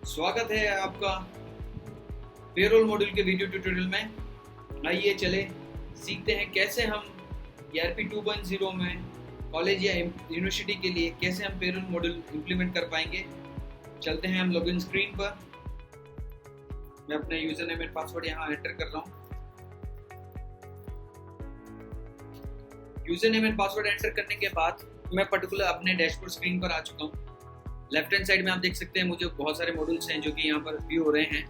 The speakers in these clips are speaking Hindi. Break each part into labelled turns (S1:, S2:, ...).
S1: स्वागत है आपका पेरोल मॉड्यूल के वीडियो ट्यूटोरियल में। आइए चले सीखते हैं कैसे हम ERP 2.0 में कॉलेज या यूनिवर्सिटी के लिए कैसे हम पेरोल मॉड्यूल इंप्लीमेंट कर पाएंगे। चलते हैं हम लॉगिन स्क्रीन पर। मैं अपने यूजर नेम एंड पासवर्ड यहाँ एंटर कर रहा हूँ। User name and password enter करने के बाद मैं पर्टिकुलर अपने डैशबोर्ड स्क्रीन पर आ चुका हूँ। लेफ्ट हैंड साइड में आप देख सकते हैं मुझे बहुत सारे मॉड्यूल्स हैं जो कि यहाँ पर व्यू हो रहे हैं।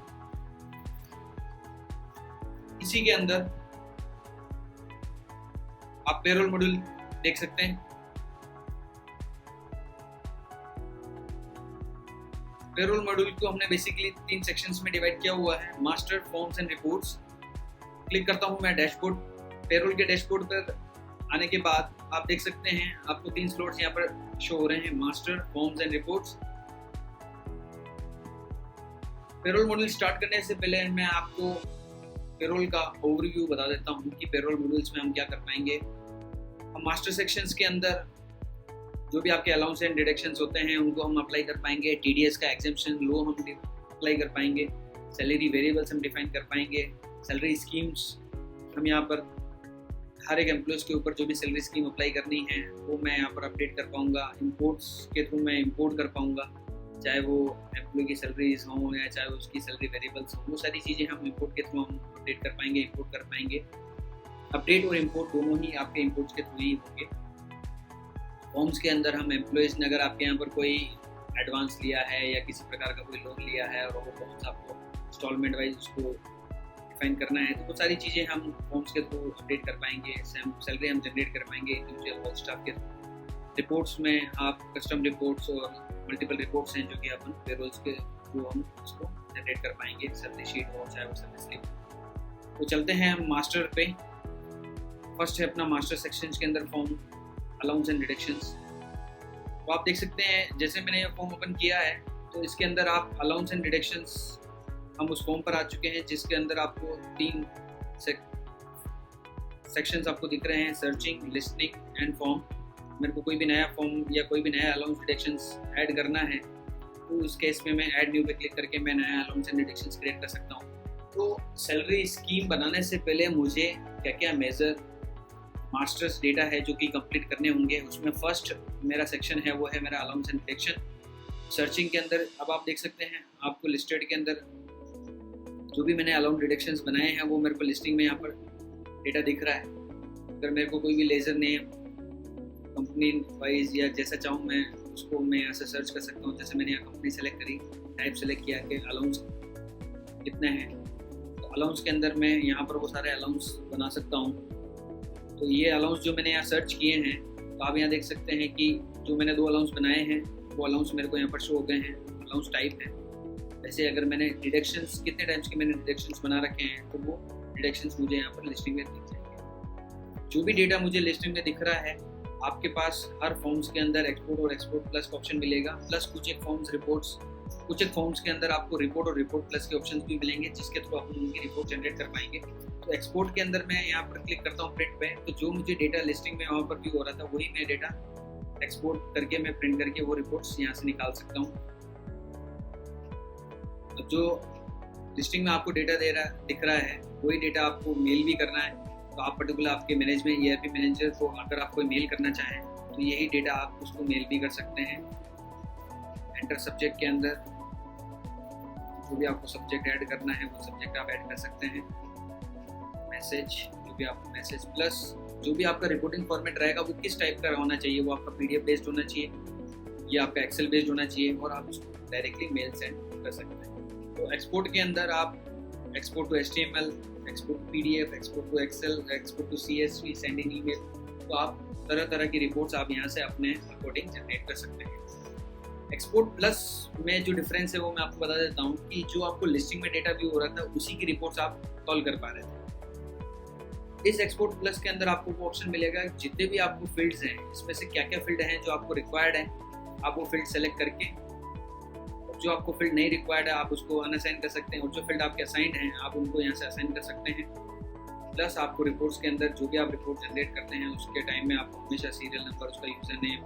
S1: इसी के अंदर आप पेरोल मॉड्यूल देख सकते हैं। पेरोल मॉड्यूल को हमने बेसिकली 3 सेक्शंस में डिवाइड किया हुआ है, master, forms and reports. Click करता हूँ मैं डैशबोर्ड। पेरोल के डैशबोर्ड पर आने के बाद आप देख सकते हैं आपको 3 स्लॉट्स यहाँ पर शो हो रहे हैं, master, forms and reports. Payroll module start करने से पहले मैं आपको पेरोल का ओवरव्यू बता देता हूँ कि पेरोल मॉड्यूल्स में हम क्या कर पाएंगे। हम मास्टर सेक्शंस के अंदर जो भी आपके अलाउंस एंड डिडक्शंस होते हैं उनको हम अप्लाई कर पाएंगे। TDS का एग्जेम्पशन लो हम अप्लाई कर पाएंगे। सैलरी वेरिएबल्स हम डिफाइन कर पाएंगे। सैलरी स्कीम्स हम यहाँ पर हर एक एम्प्लॉयज़ के ऊपर जो भी सैलरी स्कीम अप्लाई करनी है वो मैं यहाँ पर अपडेट कर पाऊँगा। इंपोर्ट्स के थ्रू मैं इंपोर्ट कर पाऊँगा, चाहे वो एम्प्लॉय की सैलरीज हों या चाहे उसकी सैलरी वेरिएबल्स हों, वो सारी चीज़ें हम इंपोर्ट के थ्रू हम अपडेट कर पाएंगे, इंपोर्ट कर पाएंगे। अपडेट और इंपोर्ट दोनों ही आपके इंपोर्ट्स के थ्रू ही होंगे। फॉर्म्स के अंदर हम एम्प्लॉयज़ ने अगर आपके यहाँ पर कोई एडवांस लिया है या किसी प्रकार का कोई लोन लिया है और वो फॉर्म्स आपको इंस्टॉलमेंट वाइज उसको डिफाइन करना है तो वो सारी चीज़ें हम फॉर्म्स के थ्रू अपडेट कर पाएंगे। सैलरी हम जनरेट कर पाएंगे इंडिविजुअल स्टाफ के थ्रू। रिपोर्ट्स में आप कस्टम रिपोर्ट्स और मल्टीपल रिपोर्ट्स हैं जो कि अपन पेरोल्स के थ्रू हम उसको जनरेट कर पाएंगे, सैलरी शीट हो चाहे वो सैलरी स्लिप। तो चलते हैं हम मास्टर पे। फर्स्ट है अपना मास्टर सेक्शन के अंदर फॉर्म, अलाउंस एंड डिडक्शंस। तो आप देख सकते हैं जैसे मैंने ये फॉर्म ओपन किया है तो इसके अंदर आप अलाउंस एंड डिडक्शंस हम उस फॉर्म पर आ चुके हैं जिसके अंदर आपको 3 सेक्शंस आपको दिख रहे हैं, सर्चिंग, लिस्टनिंग एंड फॉर्म। मेरे को कोई भी नया फॉर्म या कोई भी नया अलाउंस डिडक्शंस ऐड करना है तो उस केस में मैं ऐड न्यू पे क्लिक करके मैं नया अलाउंस एंड डिडक्शंस क्रिएट कर सकता हूँ। तो सैलरी स्कीम बनाने से पहले मुझे क्या क्या मेजर मास्टर्स डेटा है जो कि कंप्लीट करने होंगे। उसमें फर्स्ट मेरा सेक्शन है वो है मेरा अलाउंस एंड डिडक्शन। सर्चिंग के अंदर अब आप देख सकते हैं आपको लिस्टेड के अंदर जो भी मैंने अलाउंस डिडक्शंस बनाए हैं वो मेरे को लिस्टिंग में यहाँ पर डेटा दिख रहा है। अगर मेरे को कोई भी लेजर नेम कंपनी वाइज या जैसा चाहूँ मैं उसको मैं यहाँ से सर्च कर सकता हूँ। जैसे मैंने यहाँ कंपनी सेलेक्ट करी, टाइप सेलेक्ट किया कि अलाउंस कितने हैं, तो अलाउंस के अंदर मैं यहाँ पर वो सारे अलाउंस बना सकता हूँ। तो ये अलाउंस जो मैंने यहाँ सर्च किए हैं तो आप यहाँ देख सकते हैं कि जो मैंने 2 अलाउंस बनाए हैं वो अलाउंस मेरे को यहाँ पर शो हो गए हैं, अलाउंस टाइप है। वैसे अगर मैंने डिडक्शंस कितने टाइम्स के मैंने डिडक्शंस बना रखे हैं तो वो डिडक्शंस मुझे यहाँ पर लिस्टिंग में दिख जाएंगे। जो भी डेटा मुझे लिस्टिंग में दिख रहा है आपके पास हर फॉर्म्स के अंदर एक्सपोर्ट और एक्सपोर्ट प्लस का ऑप्शन मिलेगा, प्लस कुछ एक फॉर्म्स रिपोर्ट्स, कुछ एक फॉर्म्स के अंदर आपको रिपोर्ट और रिपोर्ट प्लस के ऑप्शन भी मिलेंगे जिसके थ्रू आप उनकी रिपोर्ट जनरेट कर पाएंगे। तो एक्सपोर्ट के अंदर मैं यहाँ पर क्लिक करता हूँ प्रिंट पे, तो जो मुझे डेटा लिस्टिंग में वहाँ पर भी हो रहा था वही मैं डेटा एक्सपोर्ट करके मैं प्रिंट करके वो रिपोर्ट्स यहाँ से निकाल सकता हूँ। तो जो लिस्टिंग में आपको डेटा दिख रहा है वही डेटा आपको मेल भी करना है। तो आप पर्टिकुलर आपके मैनेजमेंट ERP मैनेजर को अगर आप कोई मेल करना चाहें तो यही डेटा आप उसको मेल भी कर सकते हैं। एंटर सब्जेक्ट के अंदर जो भी आपको सब्जेक्ट ऐड करना है वो सब्जेक्ट आप ऐड कर सकते हैं। मैसेज, जो भी आपको मैसेज प्लस जो भी आपका रिपोर्टिंग फॉर्मेट रहेगा वो किस टाइप का होना चाहिए, वो आपका PDF बेस्ड होना चाहिए या आपका एक्सेल बेस्ड होना चाहिए और आप उसको डायरेक्टली मेल सेंड कर सकते हैं। तो एक्सपोर्ट के अंदर आप export to HTML, export to PDF, export to Excel, export to CSV, send in email, तो आप तरह तरह की रिपोर्ट्स आप यहाँ से अपने अकॉर्डिंग जनरेट कर सकते हैं। एक्सपोर्ट प्लस में जो डिफरेंस है वो मैं आपको बता देता हूँ कि जो आपको लिस्टिंग में डेटा व्यू हो रहा था उसी की रिपोर्ट्स आप कॉल कर पा रहे थे। इस एक्सपोर्ट प्लस के अंदर आपको वो ऑप्शन मिलेगा जितने भी आपको फील्ड्स हैं इसमें से क्या क्या फील्ड हैं जो आपको रिक्वायर्ड है आप वो फील्ड सेलेक्ट करके, जो आपको फील्ड नहीं रिक्वायर्ड है आप उसको अनअसाइन कर सकते हैं और जो फील्ड आपके असाइंड हैं आप उनको यहाँ से असाइन कर सकते हैं। प्लस आपको रिपोर्ट्स के अंदर जो भी आप रिपोर्ट जनरेट करते हैं उसके टाइम में आपको हमेशा सीरियल नंबर, उसका user name,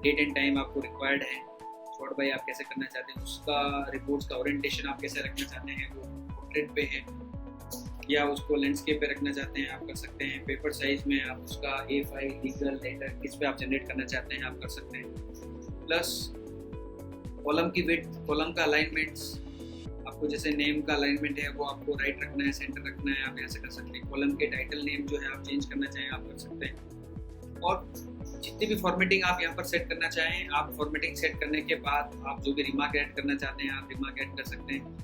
S1: date and time आपको रिक्वायर्ड है, शॉर्ट बाय आप कैसे करना चाहते हैं, उसका रिपोर्ट्स का ओरिएंटेशन आप कैसे रखना चाहते हैं, वो पोर्ट्रेट पे है या उसको लैंडस्केप पे रखना चाहते हैं आप कर सकते हैं। पेपर साइज में आप उसका A5 लीगल लेटर किस पे आप जनरेट करना चाहते हैं आप कर सकते हैं। प्लस कॉलम की विड्थ, कॉलम का अलाइनमेंट्स, आपको जैसे नेम का अलाइनमेंट है वो आपको राइट रखना है, सेंटर रखना है, आप ऐसे कर सकते हैं। कॉलम के टाइटल नेम जो है आप चेंज करना चाहें आप कर सकते हैं। और जितनी भी फॉर्मेटिंग आप यहाँ पर सेट करना चाहें, आप फॉर्मेटिंग सेट करने के बाद आप जो भी रिमार्क ऐड करना चाहते हैं आप रिमार्क ऐड कर सकते हैं।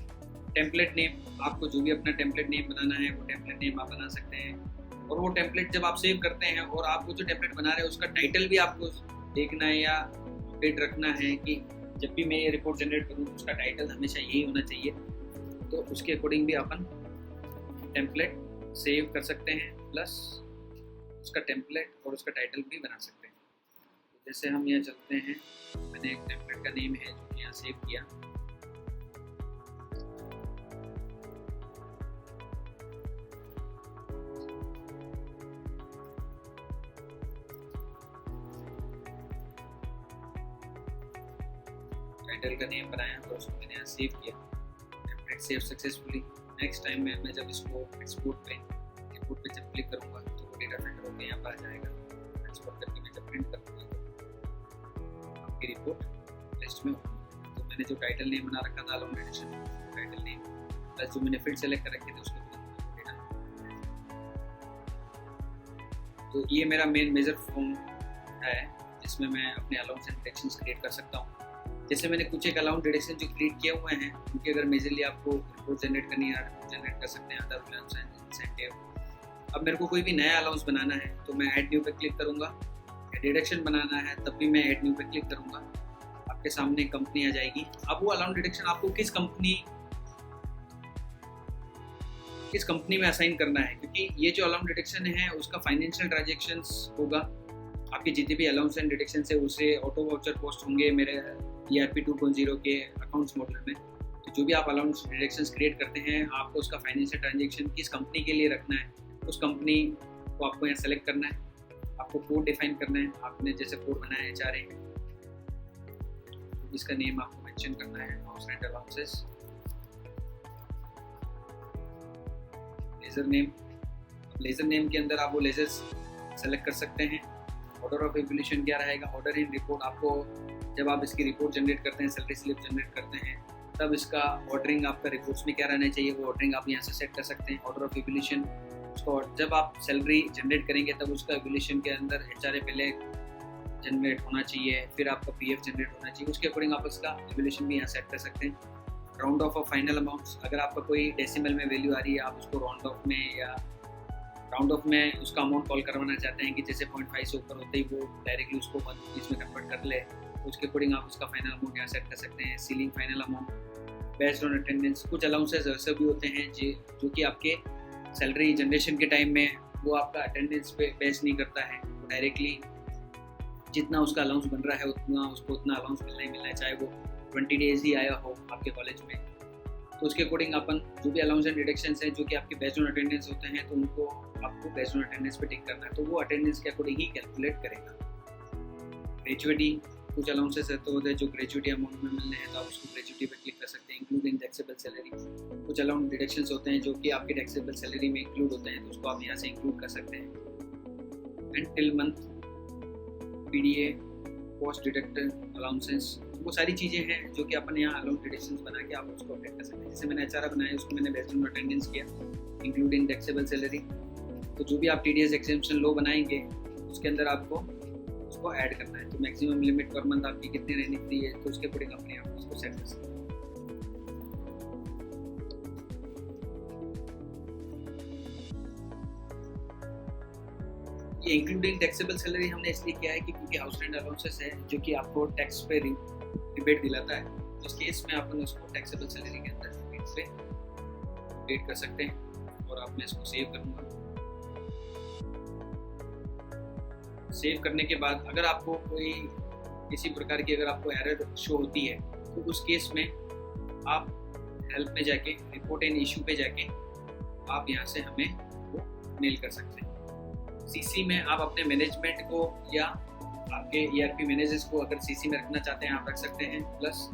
S1: टेम्पलेट नेम, आपको जो भी अपना टेम्पलेट नेम बनाना है वो टेम्पलेट नेम आप बना सकते हैं। और वो टेम्पलेट जब आप सेव करते हैं और आप वो जो टेम्पलेट बना रहे हैं उसका टाइटल भी आपको देखना है या अपडेट रखना है कि जब भी मैं ये रिपोर्ट जनरेट करूँ तो उसका टाइटल हमेशा यही होना चाहिए। तो उसके अकॉर्डिंग भी अपन टेम्पलेट सेव कर सकते हैं, प्लस उसका टेम्पलेट और उसका टाइटल भी बना सकते हैं। तो जैसे हम यहाँ चलते हैं, मैंने एक टेम्पलेट का नेम है जो यहाँ सेव किया, टाइटल का नेम बनाया और उसको मैंने यहाँ सेव किया, template save successfully. Next time में मैं जब इसको एक्सपोर्ट पे जब क्लिक करूँगा तो वो डेटा फिल्टर होकर यहाँ पर आ जाएगा। एक्सपोर्ट करके मैं जब प्रिंट करूँगा तो आपकी रिपोर्ट लिस्ट में होगी। तो मैंने जो टाइटल नेम बना रखा था अलाउंड एडिशन, टाइटल नेम प्लस जो मैंने फील्ड सेलेक्ट कर रखे थे उसको डेटा। तो ये मेरा मेन मेजर फॉर्म है जिसमें मैं अपने अलाउंस एंड डिडक्शंस क्रिएट कर सकता हूँ। जैसे मैंने कुछ एक अलाउंस डिडक्शन जो क्रिएट किए हुए हैं उनकी अगर मेजरली आपको रिपोर्ट जनरेट करनी है, जनरेट कर सकते हैं अदर अलाउंस एंड इंसेंटिव। अब मेरे को कोई भी नया अलाउंस बनाना है तो मैं ऐड न्यू पे क्लिक करूँगा, डिडक्शन बनाना है तब भी मैं ऐड न्यू पे क्लिक करूँगा, आपके सामने कंपनी आ जाएगी। अब वो अलाउंस डिडक्शन आपको किस कंपनी में असाइन करना है, क्योंकि ये जो अलाउंस डिडक्शन है उसका फाइनेंशियल ट्रांजेक्शंस होगा। आपके जितने भी अलाउंस एंड डिडक्शन है उसे ऑटो वाउचर पोस्ट होंगे मेरे ERP 2.0 के अकाउंट्स मॉडल में। तो जो भी आप अलाउंस डिडक्शंस क्रिएट करते हैं आपको उसका फाइनेंशियल ट्रांजेक्शन किस कंपनी के लिए रखना है, उस कंपनी को आपको यहाँ सेलेक्ट करना है, आपको कोड डिफाइन करना है। आपने जैसे कोड बनाया चाह रहे हैं इसका नेम आपको मेंशन करना है, house rent allowances, ledger name के अंदर आप वो लेजर्स सेलेक्ट कर सकते हैं। ऑर्डर ऑफ एब्यूलेशन क्या रहेगा, ऑर्डर इन रिपोर्ट, आपको जब आप इसकी रिपोर्ट जनरेट करते हैं, सैलरी स्लिप जनरेट करते हैं, तब इसका ऑर्डरिंग आपका रिपोर्ट्स में क्या रहना चाहिए वो ऑर्डरिंग आप यहाँ से सेट कर सकते हैं। ऑर्डर ऑफ एब्यूलेशन, उसको जब आप सैलरी जनरेट करेंगे तब उसका एब्यूलेशन के अंदर HRA पहले जनरेट होना चाहिए, फिर आपका PF जनरेट होना चाहिए, उसके अकॉर्डिंग आप इसका एब्यूलेशन भी यहाँ सेट कर सकते हैं। राउंड ऑफ फाइनल अमाउंट्स, अगर आपका कोई डेसिमल में वैल्यू आ रही है आप उसको राउंड ऑफ में या राउंड ऑफ में उसका अमाउंट कॉल करवाना चाहते हैं कि जैसे 0.5 से ऊपर होते ही वो डायरेक्टली उसको 1 में कन्वर्ट कर ले, उसके अकॉर्डिंग आप उसका फाइनल अमाउंट यहाँ सेट कर सकते हैं। Ceiling final amount based on attendance, कुछ अलाउंसेस ऐसे भी होते हैं जो कि आपके सैलरी जनरेशन के टाइम में वो आपका अटेंडेंस पे बेस नहीं करता है, वो डायरेक्टली जितना उसका अलाउंस बन रहा है उतना उसको उतना अलाउंस मिलना ही मिलना है, चाहे वो 20 डेज ही आया हो आपके कॉलेज में। तो उसके अकॉर्डिंग अपन जो भी अलाउंस एंड डिडक्शंस हैं जो कि आपके बेस्ड ऑन अटेंडेंस होते हैं तो उनको आपको बेस्ड ऑन अटेंडेंस पे टिक करना है, तो वो अटेंडेंस के अकॉर्डिंग ही कैलकुलेट करेगा। ग्रेजुएटी, कुछ अलाउंसेस रहते होते हैं जो ग्रेजुएटी अमाउंट में मिलने हैं तो आप उसको ग्रेजुएटी पे क्लिक कर सकते हैं। इंक्लूडिंग टैक्सेबल सैलरी, कुछ अलाउंस डिडक्शंस होते हैं जो कि आपके टैक्सेबल सैलरी में इंक्लूड होते हैं तो उसको आप यहाँ से इंक्लूड कर सकते हैं। And till month, PDA, post deducted allowances, वो सारी चीज़ें हैं जो कि अपन यहाँ अलाउंस डिडक्शंस बना के आप उसको अपडेट कर सकते हैं। जैसे मैंने HRA बनाया उसको मैंने बेस्ड ऑन अटेंडेंस किया, इंक्लूडिंग टैक्सेबल सैलरी। तो जो भी आप TDS एक्सेम्पशन लो बनाएंगे उसके अंदर आपको उसको ऐड करना है। तो मैक्सिमम लिमिट पर मंथ आपकी कितनी रहनी चाहिए तो उसके अकॉर्डिंग अपने आप उसको सेट कर सकते हैं। ये इंक्लूडिंग टैक्सेबल सैलरी हमने इसलिए किया है कि क्योंकि हाउस रेंट अलाउंसेस है जो कि आपको टैक्स पे रिबेट दिलाता है, तो इस केस में अपन उसको टैक्सेबल सैलरी के अंदर रिबेट पे अपडेट कर सकते हैं। और आप मैं इसको सेव करूँगा। सेव करने के बाद अगर आपको कोई किसी प्रकार की अगर आपको एरर शो होती है तो उस केस में आप हेल्प में जाके, रिपोर्ट एंड इशू पे जाके आप यहाँ से हमें वो मेल कर सकते हैं। CC में आप अपने मैनेजमेंट को या आपके ERP मैनेजर्स को अगर CC में रखना चाहते हैं आप रख सकते हैं। प्लस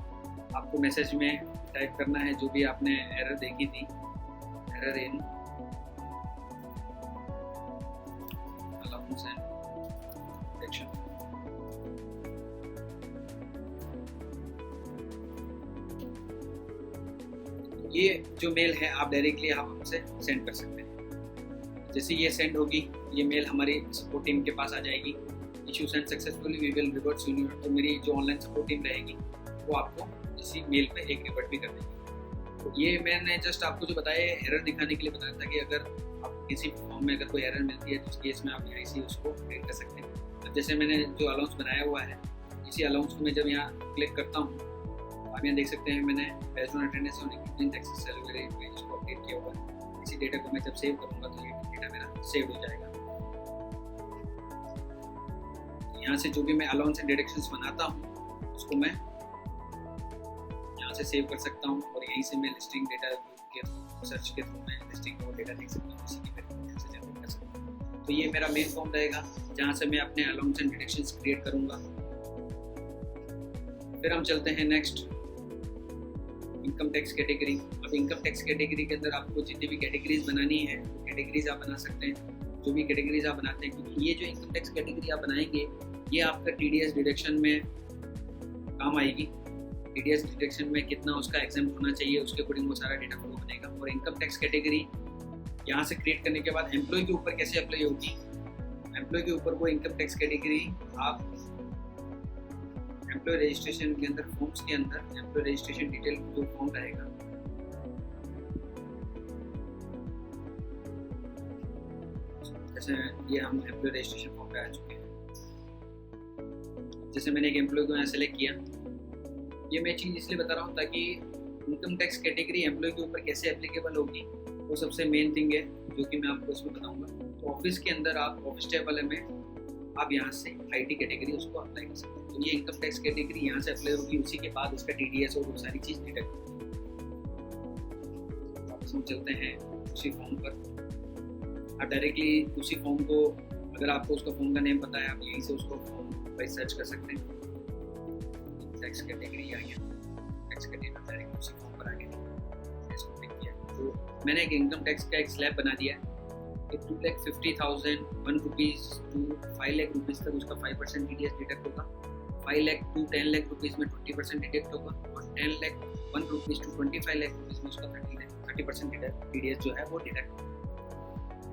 S1: आपको मैसेज में टाइप करना है जो भी आपने एरर देखी थी, error in allowance and deduction. ये जो मेल है आप डायरेक्टली आप हमसे सेंड कर सकते हैं। जैसे ये सेंड होगी ये मेल हमारी सपोर्ट टीम के पास आ जाएगी। Issue send successfully we will revert soon. तो मेरी जो ऑनलाइन सपोर्ट टीम रहेगी वो आपको इसी मेल पे एक रिवर्ट भी कर देगी। तो ये मैंने जस्ट आपको जो बताया एरर दिखाने के लिए बताया था कि अगर आप किसी फॉर्म में अगर कोई एरर मिलती है तो उस केस में आप यहाँ से उसको क्रिएट कर सकते हैं। अब जैसे मैंने जो अलाउंस बनाया हुआ है इसी अलाउंस को मैं जब यहाँ क्लिक करता हूँ आप यहाँ देख सकते हैं मैंने बेस्ड ऑन अटेंडेंस और इक्विपमेंट एक्सेस सर्विस इसको अपडेट किया हुआ है। इसी डेटा को मैं जब सेव करूँगा तो ये डेटा मेरा सेव हो जाएगा। यहाँ से जो भी मैं अलाउंस एंड डिडक्शंस बनाता हूँ उसको मैं यहाँ से सेव कर सकता हूँ और यहीं से मैं लिस्टिंग डेटा के सर्च के थ्रू मैं लिस्टिंग और डेटा देख सकता हूँ। इसी की यहाँ से जनरेट कर सकता हूँ। तो ये मेरा मेन फॉर्म रहेगा जहाँ से मैं अपने अलाउंस एंड डिडक्शंस क्रिएट करूँगा। फिर हम चलते हैं नेक्स्ट इनकम टैक्स कैटेगरी। अब इनकम टैक्स कैटेगरी के अंदर आपको जितनी भी कैटेगरीज बनानी है कैटेगरीज आप बना सकते हैं। जो भी कैटेगरीज आप बनाते हैं क्योंकि ये जो इनकम टैक्स कैटेगरी आप बनाएंगे ये आपका TDS डिडक्शन में काम आएगी। TDS डिडक्शन में कितना उसका एग्जाम्प्ट होना चाहिए उसके अकॉर्डिंग वो सारा डेटा फ्लो बनेगा। और इनकम टैक्स कैटेगरी यहाँ से क्रिएट करने के बाद एम्प्लॉय के ऊपर कैसे अप्लाई होगी, एम्प्लॉय के ऊपर वो इनकम टैक्स कैटेगरी आप एम्प्लॉय रजिस्ट्रेशन के अंदर फॉर्म्स के अंदर एम्प्लॉय रजिस्ट्रेशन डिटेल जो फॉर्म रहेगा जैसे ये हम एम्प्लॉय रजिस्ट्रेशन फॉर्म पे आ चुके हैं। जैसे मैंने एक एम्प्लॉय को यहाँ सेलेक्ट किया। ये मैं चीज़ इसलिए बता रहा हूँ ताकि इनकम टैक्स कैटेगरी एम्प्लॉय के ऊपर कैसे एप्लीकेबल होगी वो सबसे मेन थिंग है जो कि मैं आपको इसमें बताऊँगा। तो ऑफिस के अंदर आप ऑफिस टेबल में आप यहाँ से IT कैटेगरी उसको अप्लाई कर सकते हैं। तो ये इनकम टैक्स कैटेगरी यहाँ से अप्लाई होगी। उसी के बाद उसका TDS और वो सारी चीज़ डिडक्ट वापस हम चलते हैं उसी फॉर्म पर। आप डायरेक्टली उसी फॉर्म को अगर आपको उसका फॉर्म का नेम पता है आप यहीं से उसको फॉर्म पर सर्च कर सकते हैं। टैक्स कैटेगरी आ गया, टैक्स कैटेगरी डायरेक्ट उसी फॉर्म पर आ गया। इसको क्लिक किया तो मैंने एक इनकम टैक्स का एक स्लैब बना दिया है। 2,50,000 1 रुपीज़ टू 5 लाख रुपीज़ तक उसका 5% TDS डिडक्ट होगा। 5 लाख टू 10 लाख रुपीज़ में 20% डिडक्ट होगा और 10 lakh 1 rupees to 25 lakh rupees में उसका 30% TDS जो है वो डिडक्ट होगा।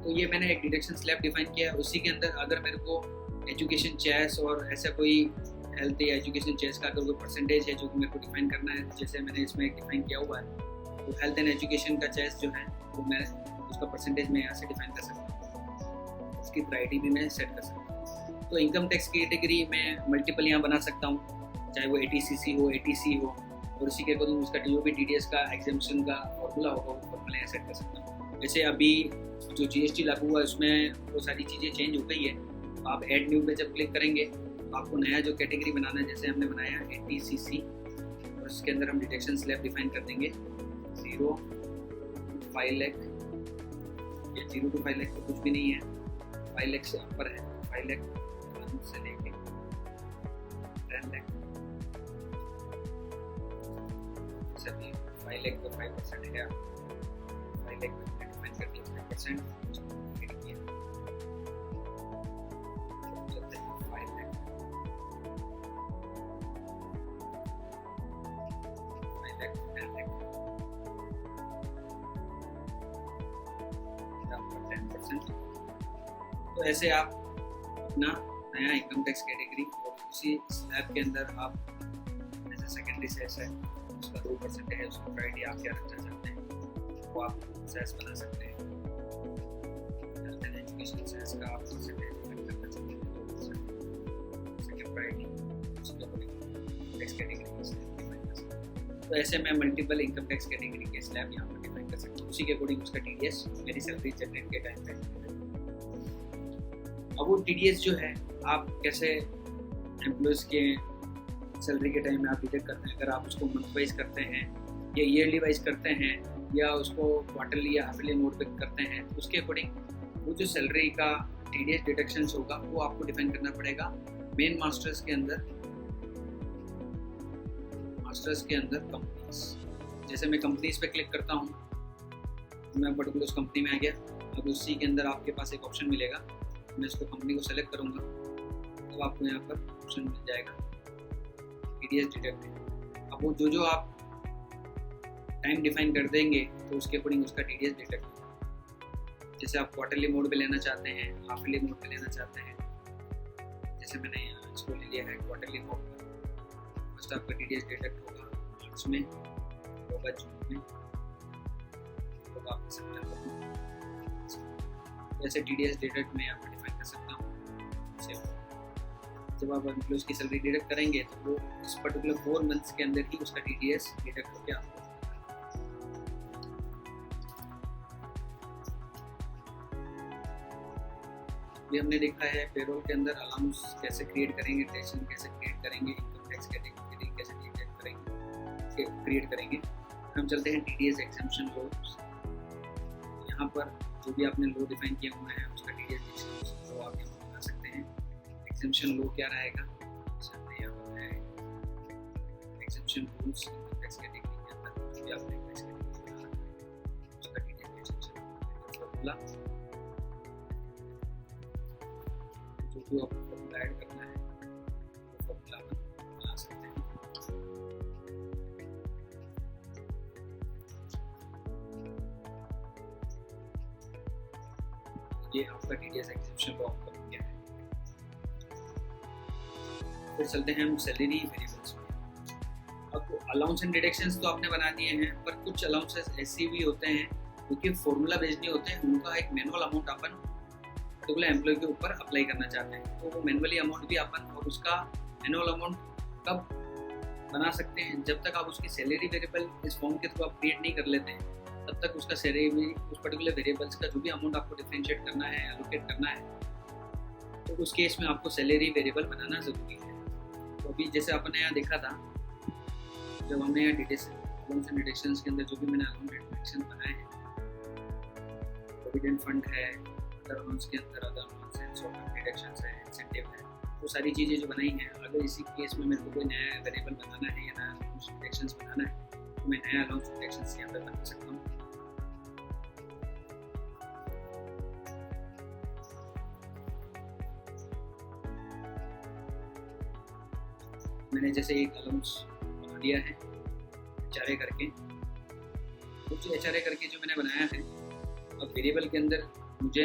S1: तो ये मैंने एक डिडक्शन स्लैब डिफाइन किया है। उसी के अंदर अगर मेरे को एजुकेशन चेस और ऐसा कोई हेल्थ या एजुकेशन चेस का अगर कोई परसेंटेज है जो कि मेरे को डिफाइन करना है जैसे मैंने इसमें डिफाइन किया हुआ है तो हेल्थ एंड एजुकेशन का चेस जो है वो मैं उसका परसेंटेज मैं यहाँ से डिफाइन कर सकता हूँ। उसकी प्रायोरिटी भी मैं सेट कर सकता हूँ। तो इनकम टैक्स कैटेगरी में मल्टीपल यहाँ बना सकता हूँ चाहे वो ATCC हो ATC हो और उसी के अकॉर्डिंग उसका जो भी TDS का एग्जाम्पशन का फॉर्मूला होगा वो फॉर्मूला यहाँ सेट कर सकता हूँ। जैसे अभी जो GST लागू हुआ है उसमें वो सारी चीज़ें चेंज हो गई है। तो आप ऐड न्यू पे जब क्लिक करेंगे तो आपको नया जो कैटेगरी बनाना है जैसे हमने बनाया ATCC और उसके अंदर हम डिडक्शन स्लैब डिफाइन कर देंगे 0 to 5 लाख या 0 to 5 लाख तो कुछ भी नहीं है, 5 लाख से ऊपर है 5 लाख से लेके 10 लाख सभी 5 लाख का 5% है 5 लाख में डिफाइन कर दिया 5% तो ऐसे आप अपना नया इनकम टैक्स कैटेगरी और उसी स्लैब के अंदर आप जैसे सेकेंडरी सेस है उसका 2% है उसको प्रायोरिटी आप क्या रखना चाहते हैं वो आप सेस बना सकते हैं। हेल्थ एंड एजुकेशन सेस का आप परसेंटेज डिफाइन करना चाहते हैं सेकेंड प्रायोरिटी उसके अकॉर्डिंग टैक्स कैटेगरी डिफाइन कर सकते हैं। तो ऐसे मैं मल्टीपल इनकम टैक्स कैटेगरी के स्लैब यहाँ पर डिफाइन कर सकता हूँ। उसी के अकॉर्डिंग उसका TDS मेरी सैलरी जनरेट के टाइम पे। अब वो TDS जो है आप कैसे एम्प्लॉयज़ के सैलरी के टाइम में आप डिडक्ट करते हैं। अगर आप उसको मंथ वाइज करते हैं या ईयरली वाइज करते हैं या उसको क्वार्टरली या हाफली नोट पे करते हैं तो उसके अकॉर्डिंग वो जो सैलरी का TDS डिडक्शंस होगा वो आपको डिफाइन करना पड़ेगा मेन मास्टर्स के अंदर कंपनीज, जैसे मैं कंपनीज पे क्लिक करता हूँ तो मैं पर्टिकुलर उस कंपनी में आ गया। अब उसी के अंदर आपके पास एक ऑप्शन मिलेगा, मैं इसको कंपनी को सेलेक्ट करूँगा तो आपको यहाँ पर ऑप्शन मिल जाएगा TDS डिडक्ट। अब वो जो आप टाइम डिफाइन कर देंगे तो उसके अकॉर्डिंग उसका TDS डिडक्ट होगा। जैसे आप क्वार्टरली मोड पे लेना चाहते हैं, हाफली मोड पे लेना चाहते हैं, जैसे मैंने इसको ले लिया है क्वार्टरली मोड पर, फर्स्ट आपका TDS डिडक्ट होगा मार्च में, होगा जून में, होगा आपका सितंबर में। वैसे TDS डिडक्ट मैं यहाँ पर डिफाइन कर सकता हूँ। जब आप एम्प्लॉयज की सैलरी डिडक्ट करेंगे तो वो इस पर्टिकुलर 4 मंथ्स के अंदर ही उसका TDS डिडक्ट हो गया आपको। ये हमने देखा है पेरोल के अंदर अलाउंस कैसे क्रिएट करेंगे, डिडक्शन कैसे क्रिएट करेंगे, इनकम टैक्स कैटेगरी कैसे क्रिएट करेंगे। हम चलते हैं TDS एग्जेम्पशन लो। यहाँ पर जो भी आपने लो डिफाइन किया हुआ है उसका TDS लो आप यहाँ बना सकते हैं। एग्जेम्पशन लो क्या रहेगा, exemption rules income tax category के अंदर जो भी आपने टैक्स कैटेगरी बना रखा है उसका TDS एग्जेम्पशन फॉर्मूला, जो भी आपको फॉर्मूला ऐड करना है वो फॉर्मूला बना सकते हैं। ये आपका TDS एग्जेम्पशन लॉ आपका बन गया है। फिर चलते हैं हम सैलरी वेरिएबल्स में। अब अलाउंस एंड डिडक्शंस तो आपने बना दिए हैं, पर कुछ अलाउंसेस ऐसे भी होते हैं क्योंकि फॉर्मूला बेस्ड नहीं होते हैं, उनका एक मैनुअल अमाउंट अपन पर्टिकुलर एम्प्लॉय के ऊपर अप्लाई करना चाहते हैं, तो वो मैनुअली अमाउंट भी अपन और उसका मैनुअल अमाउंट कब बना सकते हैं, जब तक आप उसकी सैलरी वेरिएबल इस फॉर्म के थ्रू आप क्रिएट नहीं कर लेते हैं तब तक उसका सैलरी उस पर्टिकुलर वेरिएबल्स का जो भी अमाउंट आपको डिफरेंशिएट करना है, एलोकेट करना है, तो उस केस में आपको सैलरी वेरिएबल बनाना ज़रूरी है। तो अभी जैसे आपने यहाँ देखा था, जब हमने यहाँ अलाउंस एंड डिडक्शंस के अंदर जो भी मैंने अलाउंस एंड डिडक्शन बनाए हैं, प्रोविडेंट फंड है, अदर अलाउंस के अंदर अदर अलाउंस है, सोशल डिडक्शंस है, इंसेंटिव है, वो सारी चीज़ें जो बनाई हैं, अगर इसी केस में मेरे को कोई नया वेरिएबल बनाना है या नया अलाउंस डिडक्शंस बनाना है तो मैं नया अलाउंस डिडक्शंस यहाँ पर बना सकता हूँ। मैंने जैसे एक अलाउंस बना दिया है HRA करके, कुछ HRA करके जो मैंने बनाया है, अब वेरिएबल के अंदर मुझे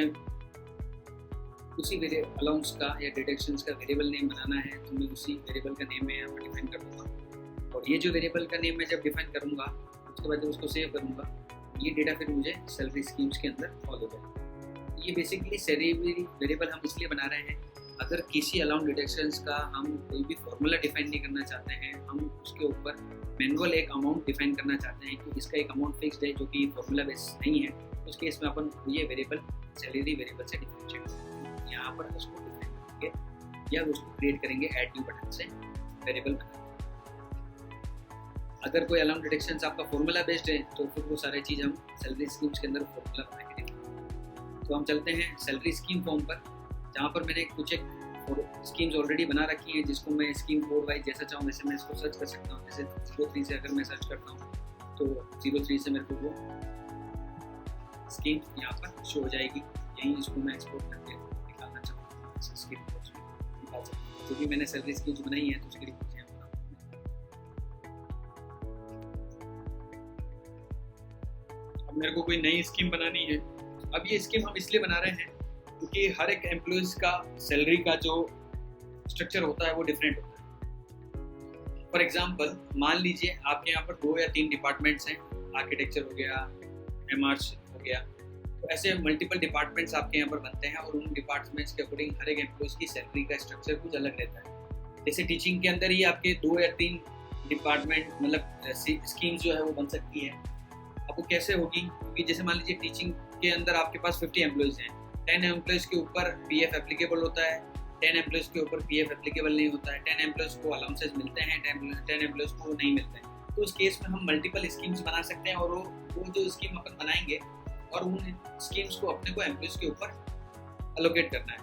S1: उसी अलाउंस का या डिडक्शंस का वेरिएबल नेम बनाना है, तो मैं उसी वेरिएबल का नेम मैं यहाँ पर डिफाइन कर दूँगा। और ये जो वेरिएबल का नेम मैं जब डिफाइन करूँगा उसके बाद जब उसको सेव करूँगा, ये डेटा फिर मुझे सैलरी स्कीम्स के अंदर फॉलो करेगा। ये बेसिकली सैलरी वेरिएबल हम इसलिए बना रहे हैं, अगर किसी अलाउंस डिडक्शंस का हम कोई भी फॉर्मूला डिफाइन नहीं करना चाहते हैं, हम उसके ऊपर मैनुअल एक अमाउंट डिफाइन करना चाहते हैं कि इसका एक अमाउंट फिक्स्ड है जो कि फॉर्मूला बेस नहीं है, उस केस में अपन ये वेरिएबल सैलरी वेरिएबल से डिफरेंशिएट करेंगे। यहाँ पर उसको डिफाइन करेंगे या उसको क्रिएट करेंगे ऐड न्यू बटन से वेरिएबल बना। अगर कोई अलाउंस डिडक्शंस आपका फॉर्मूला बेस्ड है तो फिर वो सारी चीज़ हम सैलरी स्कीम्स के अंदर फॉर्मूला बना के देंगे। तो हम चलते हैं सैलरी स्कीम फॉर्म पर, जहाँ पर मैंने कुछ एक स्कीम्स ऑलरेडी बना रखी हैं, जिसको मैं स्कीम कोड वाइज जैसा चाहूँ वैसे मैं इसको सर्च कर सकता हूँ। जैसे 03 से अगर मैं सर्च करता हूँ तो 03 से मेरे को वो स्कीम यहाँ पर शो हो जाएगी। यहीं इसको मैं एक्सपोर्ट करके निकालना चाहूँ, स्कीम कोड्स निकाल सकता हूँ। जो भी मैंने सैलरी स्कीम्स बनाई है तो उसकी रिपोर्ट यहाँ पर अब मेरे को कोई नई स्कीम बनानी है। अब ये स्कीम हम इसलिए बना रहे हैं क्योंकि हर एक एम्प्लॉयज का सैलरी का जो स्ट्रक्चर होता है वो डिफरेंट होता है। फॉर एग्जांपल मान लीजिए आपके यहाँ पर 2 या 3 डिपार्टमेंट्स हैं, आर्किटेक्चर हो गया, MRs हो गया, तो ऐसे मल्टीपल डिपार्टमेंट्स आपके यहाँ पर बनते हैं और उन डिपार्टमेंट्स के अकॉर्डिंग हर एक एम्प्लॉयज की सैलरी का स्ट्रक्चर कुछ अलग रहता है। जैसे टीचिंग के अंदर ही आपके 2 या 3 डिपार्टमेंट मतलब स्कीम्स जो है वो बन सकती है। अब वो कैसे होगी, क्योंकि जैसे मान लीजिए टीचिंग के अंदर आपके पास 50 एम्प्लॉयज हैं, 10 एम्प्लॉयज के ऊपर PF एप्लीकेबल होता है, 10 एम्प्लॉयज के ऊपर PF एप्लीकेबल नहीं होता है, 10 एम्प्लॉयज को अलाउंसेस मिलते हैं, 10 एम्प्लॉयज को नहीं मिलते हैं। तो उस केस में हम मल्टीपल स्कीम्स बना सकते हैं और वो जो स्कीम अपन बनाएंगे और उन स्कीम्स को अपने को एम्प्लॉयज के ऊपर एलोकेट करना है।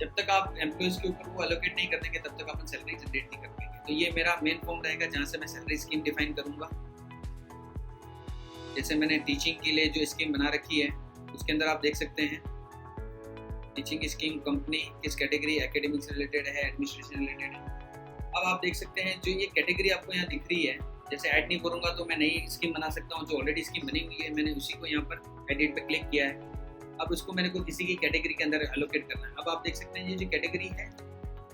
S1: जब तक आप एम्प्लॉयज़ के ऊपर वो एलोकेट नहीं कर देंगे तब तक अपन सैलरी जनरेट नहीं कर पाएंगे। तो ये मेरा मेन फॉर्म रहेगा जहाँ से मैं सैलरी स्कीम डिफाइन करूँगा। जैसे मैंने टीचिंग के लिए जो स्कीम बना रखी है उसके अंदर आप देख सकते हैं टीचिंग स्कीम कंपनी किस कैटेगरी, एकेडमिक से रिलेटेड है, एडमिनिस्ट्रेशन रिलेटेड है। अब आप देख सकते हैं जो ये कैटेगरी आपको यहाँ दिख रही है, जैसे ऐड नहीं करूँगा तो मैं नई स्कीम बना सकता हूँ। जो ऑलरेडी स्कीम बनी हुई है मैंने उसी को यहाँ पर एडिट पे क्लिक किया है। अब उसको मेरे को किसी की कैटेगरी के अंदर एलोकेट करना है। अब आप देख सकते हैं ये जो कैटेगरी है,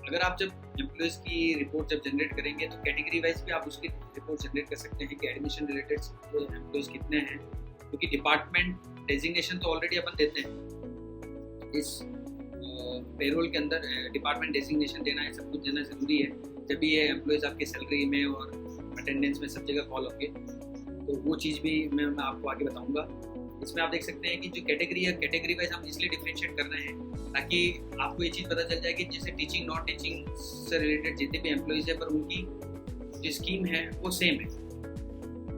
S1: अगर आप जब एम्प्लॉयज़ की रिपोर्ट जब जनरेट करेंगे तो कैटेगरी वाइज भी आप उसकी रिपोर्ट जनरेट कर सकते हैं कि एडमिशन रिलेटेड एम्प्लॉयज़ कितने हैं, क्योंकि डिपार्टमेंट डेजिग्नेशन तो ऑलरेडी अपन देते हैं। इस पेरोल के अंदर डिपार्टमेंट डेजिग्नेशन देना है, सब कुछ देना ज़रूरी है। जब भी ये एम्प्लॉयज़ आपके सैलरी में और अटेंडेंस में सब जगह कॉल होंगे तो वो चीज़ भी मैं आपको आगे बताऊँगा। इसमें आप देख सकते हैं कि जो कैटेगरी है, कैटेगरी वाइज हम इसलिए डिफरेंशिएट कर रहे हैं ताकि आपको ये चीज़ पता चल जाए कि जैसे टीचिंग नॉन टीचिंग से रिलेटेड जितने भी एम्प्लॉयज़ है पर उनकी जो स्कीम है वो सेम है।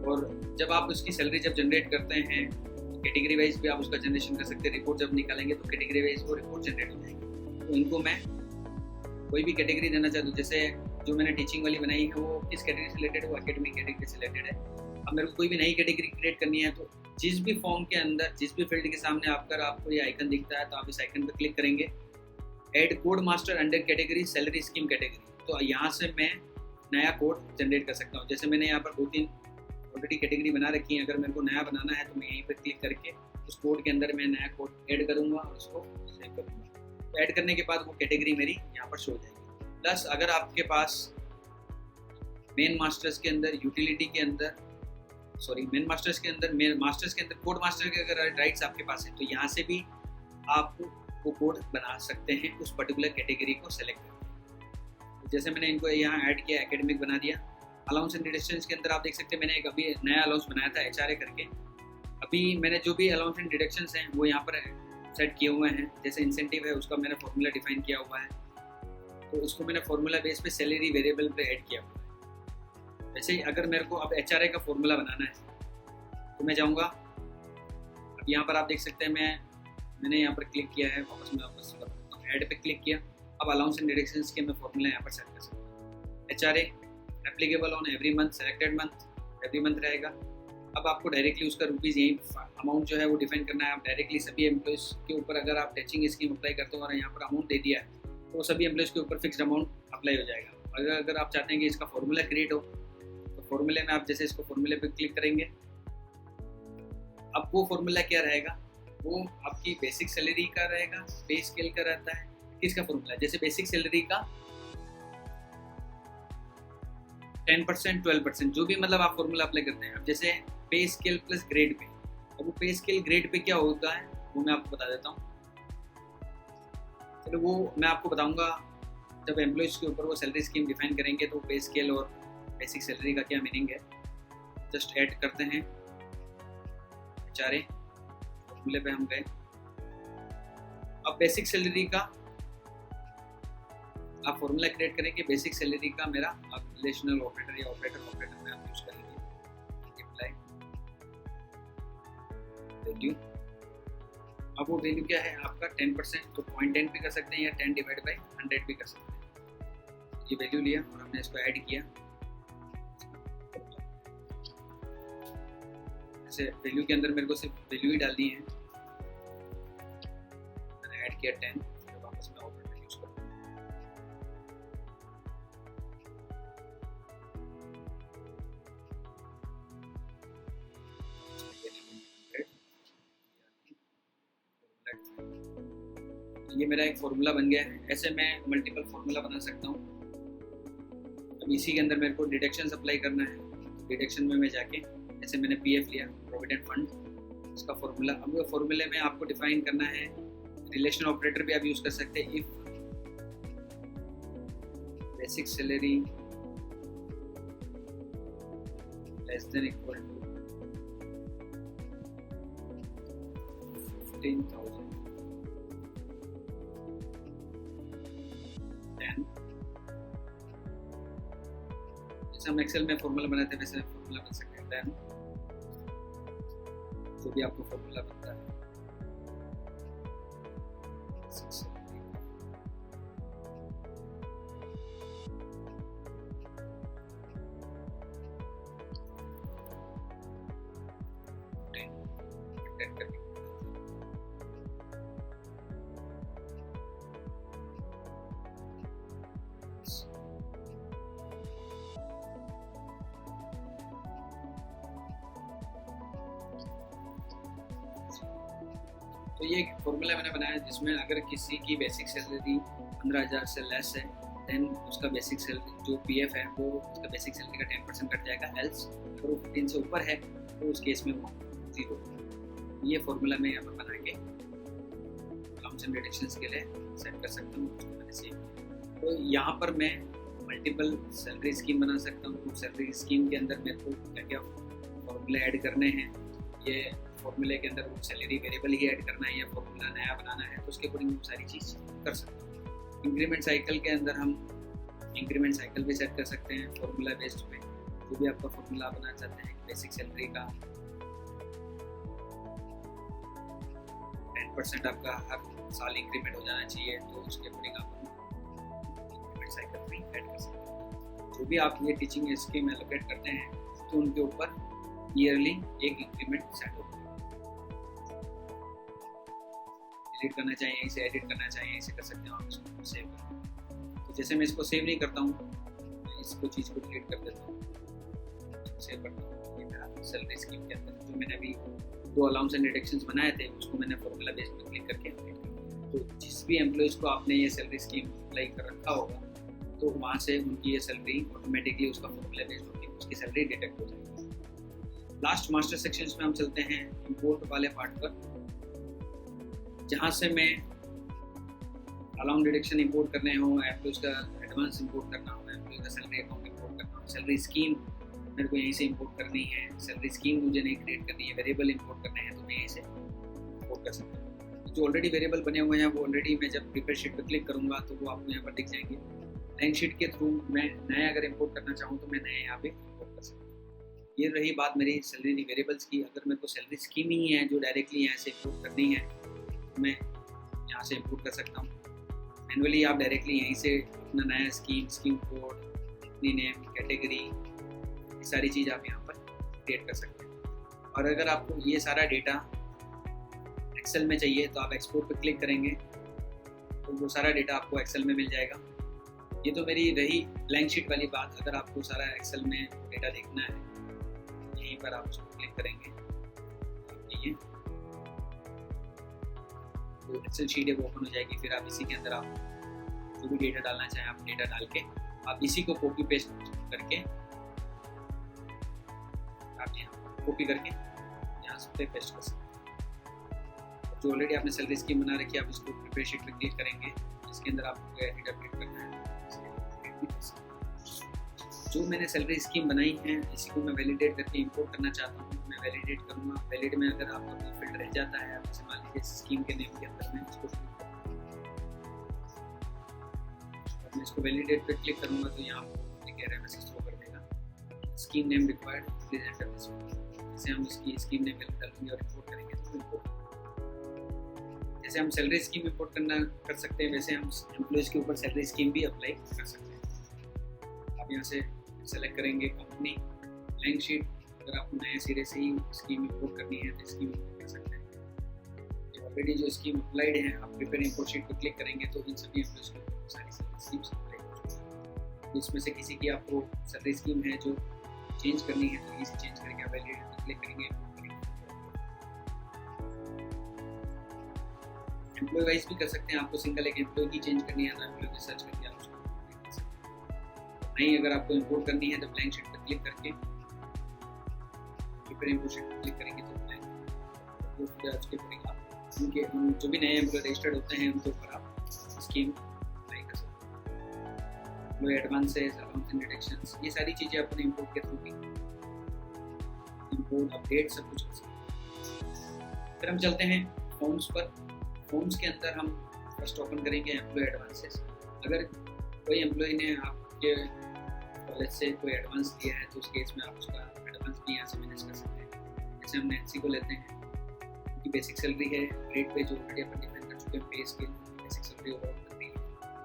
S1: और जब आप उसकी सैलरी जब जनरेट करते हैं तो कैटेगरी वाइज भी आप उसका जनरेशन कर सकते हैं। रिपोर्ट जब निकालेंगे तो कैटेगरी वाइज वो रिपोर्ट जनरेट हो जाएगी। तो इनको मैं कोई भी कैटेगरी देना चाहता हूँ। जैसे जो मैंने टीचिंग वाली बनाई है वो किस कैटेगरी से रिलेटेड है, वो एकेडमिक कैटेगरी से रिलेटेड है। अब मेरे को कोई भी नई कैटेगरी क्रिएट करनी है तो जिस भी फॉर्म के अंदर जिस भी फील्ड के सामने आपको ये आइकन दिखता है तो आप इस आइकन पर क्लिक करेंगे, add code master under category salary scheme category. तो यहाँ से मैं नया कोड जनरेट कर सकता हूँ। जैसे मैंने यहाँ पर 2-3 ऑलरेडी कैटेगरी बना रखी है, अगर मेरे को नया बनाना है तो मैं यहीं पर क्लिक करके उस कोड के अंदर मैं नया कोड ऐड करूँगा और उसको सेव करूँगा। तो ऐड करने के बाद वो कैटेगरी मेरी यहाँ पर शो हो जाएगी। प्लस अगर आपके पास मेन मास्टर्स के अंदर यूटिलिटी के अंदर मेन मास्टर्स के अंदर कोड मास्टर के अगर राइट्स आपके पास है तो यहाँ से भी आप वो कोड बना सकते हैं उस पर्टिकुलर कैटेगरी को सेलेक्ट करके। जैसे मैंने इनको यहाँ ऐड किया, एकेडमिक बना दिया। अलाउंस एंड डिडक्शंस के अंदर आप देख सकते हैं मैंने एक अभी नया अलाउंस बनाया था HRA करके। अभी मैंने जो भी अलाउंस एंड डिडक्शंस हैं वो यहाँ पर सेट किए हुए हैं। जैसे इंसेंटिव है उसका मैंने फॉर्मूला डिफाइन किया हुआ है, तो उसको मैंने फॉर्मूला बेस पे सैलरी वेरिएबल पे ऐड किया हुआ है। वैसे ही अगर मेरे को अब HRA का फॉर्मूला बनाना है तो मैं जाऊँगा। अब यहाँ पर आप देख सकते हैं मैंने यहाँ पर क्लिक किया है, वापस ऐड पे क्लिक किया। अब अलाउंस एंड डिडक्शंस के मैं फॉर्मूला यहाँ पर सेट कर सकता हूँ। HRA applicable on every month, selected month, every month रहेगा। अब आपको डायरेक्टली उसका रुपीज़ यही अमाउंट जो है वो डिफाइन करना है। आप डायरेक्टली सभी एम्प्लॉयज़ के ऊपर अगर आप टीचिंग स्कीम अप्लाई करते हो और यहाँ पर अमाउंट दे दिया है तो सभी एम्प्लॉयज़ के ऊपर फिक्स्ड अमाउंट अप्लाई हो जाएगा। अगर आप चाहते हैं कि इसका फॉर्मूला क्रिएट हो तो फॉर्मूले में आप जैसे इसको फॉर्मूले पे क्लिक करेंगे, अब वो फॉर्मूला क्या रहेगा, वो आपकी बेसिक सैलरी का रहेगा, पे स्केल का रहता है। किसका फॉर्मूला, जैसे बेसिक सैलरी का 10%, 12% जो भी मतलब आप फॉर्मूला अप्लाई करते हैं। अब जैसे पे स्केल प्लस ग्रेड पे, अब वो पे स्केल ग्रेड पे क्या होता है वो मैं आपको बता देता हूँ। चलो वो मैं आपको बताऊंगा जब एम्प्लॉयज़ के ऊपर वो सैलरी स्कीम डिफाइन करेंगे तो पे स्केल और बेसिक सैलरी का क्या मीनिंग है। जस्ट ऐड करते हैं HRA, फॉर्मूले पे हम गए। अब बेसिक सैलरी का आप फॉर्मूला क्रिएट करेंगे। बेसिक सैलरी का मेरा आप रिलेशनल ऑपरेटर या ऑपरेटर में आप यूज करेंगे। अप्लाई वैल्यू, अब वो वैल्यू क्या है आपका 10%, तो 0.10 भी कर सकते हैं या 10 डिवाइड बाई 100 भी कर सकते हैं। ये वैल्यू लिया और हमने इसको ऐड किया। जैसे वैल्यू के अंदर मेरे को सिर्फ वैल्यू ही डालनी है, मैंने ऐड किया 10। वापस मैं ऑपरेटर यूज करूँ, ये मेरा एक फॉर्मूला बन गया है। ऐसे मैं मल्टीपल फॉर्मूला बना सकता हूँ। अब इसी के अंदर मेरे को डिडक्शन अप्लाई करना है। डिडक्शन में मैं जाके जैसे मैंने PF लिया, प्रोविडेंट फंड, इसका फॉर्मूला। अब वो फॉर्मूले में आपको डिफाइन करना है। रिलेशनल ऑपरेटर भी आप यूज कर सकते हैं। If basic salary less than equal to 15,000 जैसे हम एक्सेल में फॉर्मूला बनाते हैं वैसे फॉर्मूला बन सकते हैं। 10 जो भी आपको फॉर्मूला बनता है तो ये एक फॉर्मूला मैंने बनाया जिसमें अगर किसी की बेसिक सैलरी 15,000 से लेस है देन उसका बेसिक सैलरी जो पीएफ है वो उसका बेसिक सैलरी का 10% कट जाएगा। एल्स अगर वो 15 से ऊपर है तो उस केस में वो 0। ये फॉर्मूला मैं यहाँ पर बना के अलाउंस एंड डिडक्शंस के लिए सेट कर सकता हूँ। उसको मैंने सेव किया। तो यहाँ पर मैं मल्टीपल सैलरी स्कीम बना सकता हूँ। सैलरी स्कीम के अंदर मेरे को क्या क्या फॉर्मूले ऐड करने हैं, ये फॉर्मूले के अंदर वो सैलरी वेरिएबल ही ऐड करना है या फॉर्मूला नया बनाना है, तो उसके अकॉर्डिंग वो सारी चीज़ कर सकते हैं। इंक्रीमेंट साइकिल के अंदर हम इंक्रीमेंट साइकिल भी सेट कर सकते हैं फॉर्मूला बेस्ड पे। जो भी आपका फॉर्मूला बनाना चाहते हैं बेसिक सैलरी का 10% आपका हर साल इंक्रीमेंट हो जाना चाहिए, तो उसके अकॉर्डिंग आप इंक्रीमेंट साइकिल भी ऐड कर सकते हैं। जो भी आप ये टीचिंग स्कीम एलोकेट करते हैं तो उनके ऊपर ईयरली एक इंक्रीमेंट सेट होगा। डिलीट करना चाहिए, इसे एडिट करना चाहिए, इसे कर सकते हो आप इसको सेव कर। तो जैसे मैं इसको सेव नहीं करता हूँ, मैं इसको चीज़ को डिलीट कर देता हूँ, सेव करता हूँ। ये मेरा सैलरी स्कीम के अंदर जो मैंने अभी 2 अलाउंस एंड डिडक्शंस बनाए थे उसको मैंने फॉर्मूला बेस में क्लिक करके अपडेट किया। तो जिस भी एम्प्लॉइज़ को आपने ये सैलरी स्कीम अप्लाई कर रखा होगा तो वहाँ से उनकी ये सैलरी ऑटोमेटिकली उसका फॉर्मूला बेस होगी, उसकी सैलरी डिटेक्ट हो जाएगी। लास्ट मास्टर सेक्शंस में हम चलते हैं इंपोर्ट वाले पार्ट पर, जहाँ से मैं अलाउंस डिडक्शन इंपोर्ट करने हो, एम्प्लॉइज का एडवांस इंपोर्ट करना हो, एम्प्लॉइज का सैलरी अकाउंट इंपोर्ट करना हो, सैलरी स्कीम मेरे को यहीं से इंपोर्ट करनी है, सैलरी स्कीम मुझे नहीं क्रिएट करनी है, वेरिएबल इंपोर्ट करने हैं तो मैं यहीं से इंपोर्ट कर सकता हूँ। जो ऑलरेडी वेरिएबल बने हुए हैं वो ऑलरेडी मैं जब प्रिपेयर शीट पर क्लिक करूँगा तो वो आपको यहाँ पर दिख जाएंगे। ब्लैंक शीट के थ्रू मैं नया अगर इंपोर्ट करना चाहूँ तो मैं नया यहाँ पे इंपोर्ट कर सकता हूँ। ये रही बात मेरी सैलरी वेरिएबल्स की। अगर मेरे को सैलरी स्कीम ही है जो डायरेक्टली यहाँ से इंपोर्ट करनी है तो मैं यहाँ से इंपोर्ट कर सकता हूँ। मैनुअली आप डायरेक्टली यहीं से अपना नया scheme code, company name, category, ये सारी चीज़ आप यहाँ पर क्रिएट कर सकते हैं। और अगर आपको ये सारा डेटा एक्सेल में चाहिए तो आप एक्सपोर्ट पर क्लिक करेंगे तो वो सारा डेटा आपको एक्सेल में मिल जाएगा। ये तो मेरी रही ब्लैंक शीट वाली बात। अगर आपको सारा एक्सेल में डेटा देखना है यहीं पर आप उसको क्लिक करेंगे, ये तो एक्सेल शीट है वो ओपन हो जाएगी। फिर आप इसी के अंदर आप जो भी डेटा डालना चाहें आप डेटा डाल के आप इसी को कॉपी पेस्ट करके आप यहाँ कॉपी करके यहाँ पे पेस्ट कर सकते हैं। जो ऑलरेडी आपने सैलरी स्कीम बना रखी है आप इसको प्रिपेयर शीट पे क्लिक करेंगे, इसके अंदर आपको एडिट अपडेट करना है। जो मैंने सैलरी स्कीम बनाई है इसी को मैं वैलिडेट करके इंपोर्ट करना चाहता हूँ, मैं वैलिडेट करूँगा। वैलिड में अगर आपका कोई फील्ड रह जाता है, आप मान लीजिए स्कीम के नेम के अंदर मैं इसको वैलिडेट पे क्लिक करूँगा तो यहाँ कह रहा है मैसेज थ्रो कर देगा scheme name required please enter this. जैसे हम इसकी स्कीम नेम डालेंगे और इंपोर्ट करेंगे तो इंपोर्ट, जैसे हम सैलरी स्कीम इंपोर्ट करना कर सकते हैं वैसे हम एम्प्लॉइज़ के ऊपर सैलरी स्कीम भी अप्लाई कर सकते हैं। आप यहाँ से सेलेक्ट करेंगे कंपनी, ब्लैंक शीट। अगर आपको नए सिरे से ही स्कीम इंपोर्ट करनी है तो स्कीम इंपोर्ट कर सकते हैं। ऑलरेडी जो स्कीम अप्लाइड है आप प्रिपेयर इंपोर्ट शीट पर क्लिक करेंगे तो इन सभी एम्प्लॉइज़ को सारी स्कीम्स अप्लाई हो चुकी हैं। इसमें से किसी की आपको सैलरी स्कीम है जो चेंज करनी है तो इसे चेंज करके आप वैलिडेट पर क्लिक करेंगे। एम्प्लॉय वाइज भी कर सकते हैं, आपको सिंगल एक एम्प्लॉय की चेंज करनी है तो एम्प्लॉय की सर्च करके आप उसको कर सकते हैं। नहीं अगर आपको इंपोर्ट करनी है तो ब्लैंक शीट पर क्लिक करके प्रिपेयर इंपोर्ट शीट पर क्लिक करेंगे तो ब्लैंक उसके ऊपर आप उनके जो भी नए एम्प्लॉय रजिस्टर्ड होते हैं उनके ऊपर आप स्कीम अप्लाई कर सकते हैं। Employ advances, allowance and deductions, ये सारी चीज़ें अपने इंपोर्ट के थ्रू भी इंपोर्ट अपडेट सब कुछ कर सकते हैं। फिर हम चलते हैं फॉर्म्स पर। फॉर्म्स के अंदर हम फर्स्ट ओपन करेंगे एम्प्लॉय एडवांसेस। अगर कोई एम्प्लॉय ने आपके कॉलेज से कोई एडवांस दिया है तो उस केस में आप उसका एडवांस भी यहाँ से मैनेज कर सकते हैं। जैसे हम नैन्सी को लेते हैं, उनकी बेसिक सैलरी है रेट पे जो ऑलरेडी अपन डिफाइन कर चुके हैं, पे स्केल बेसिक सैलरी ओवरऑल करनी है।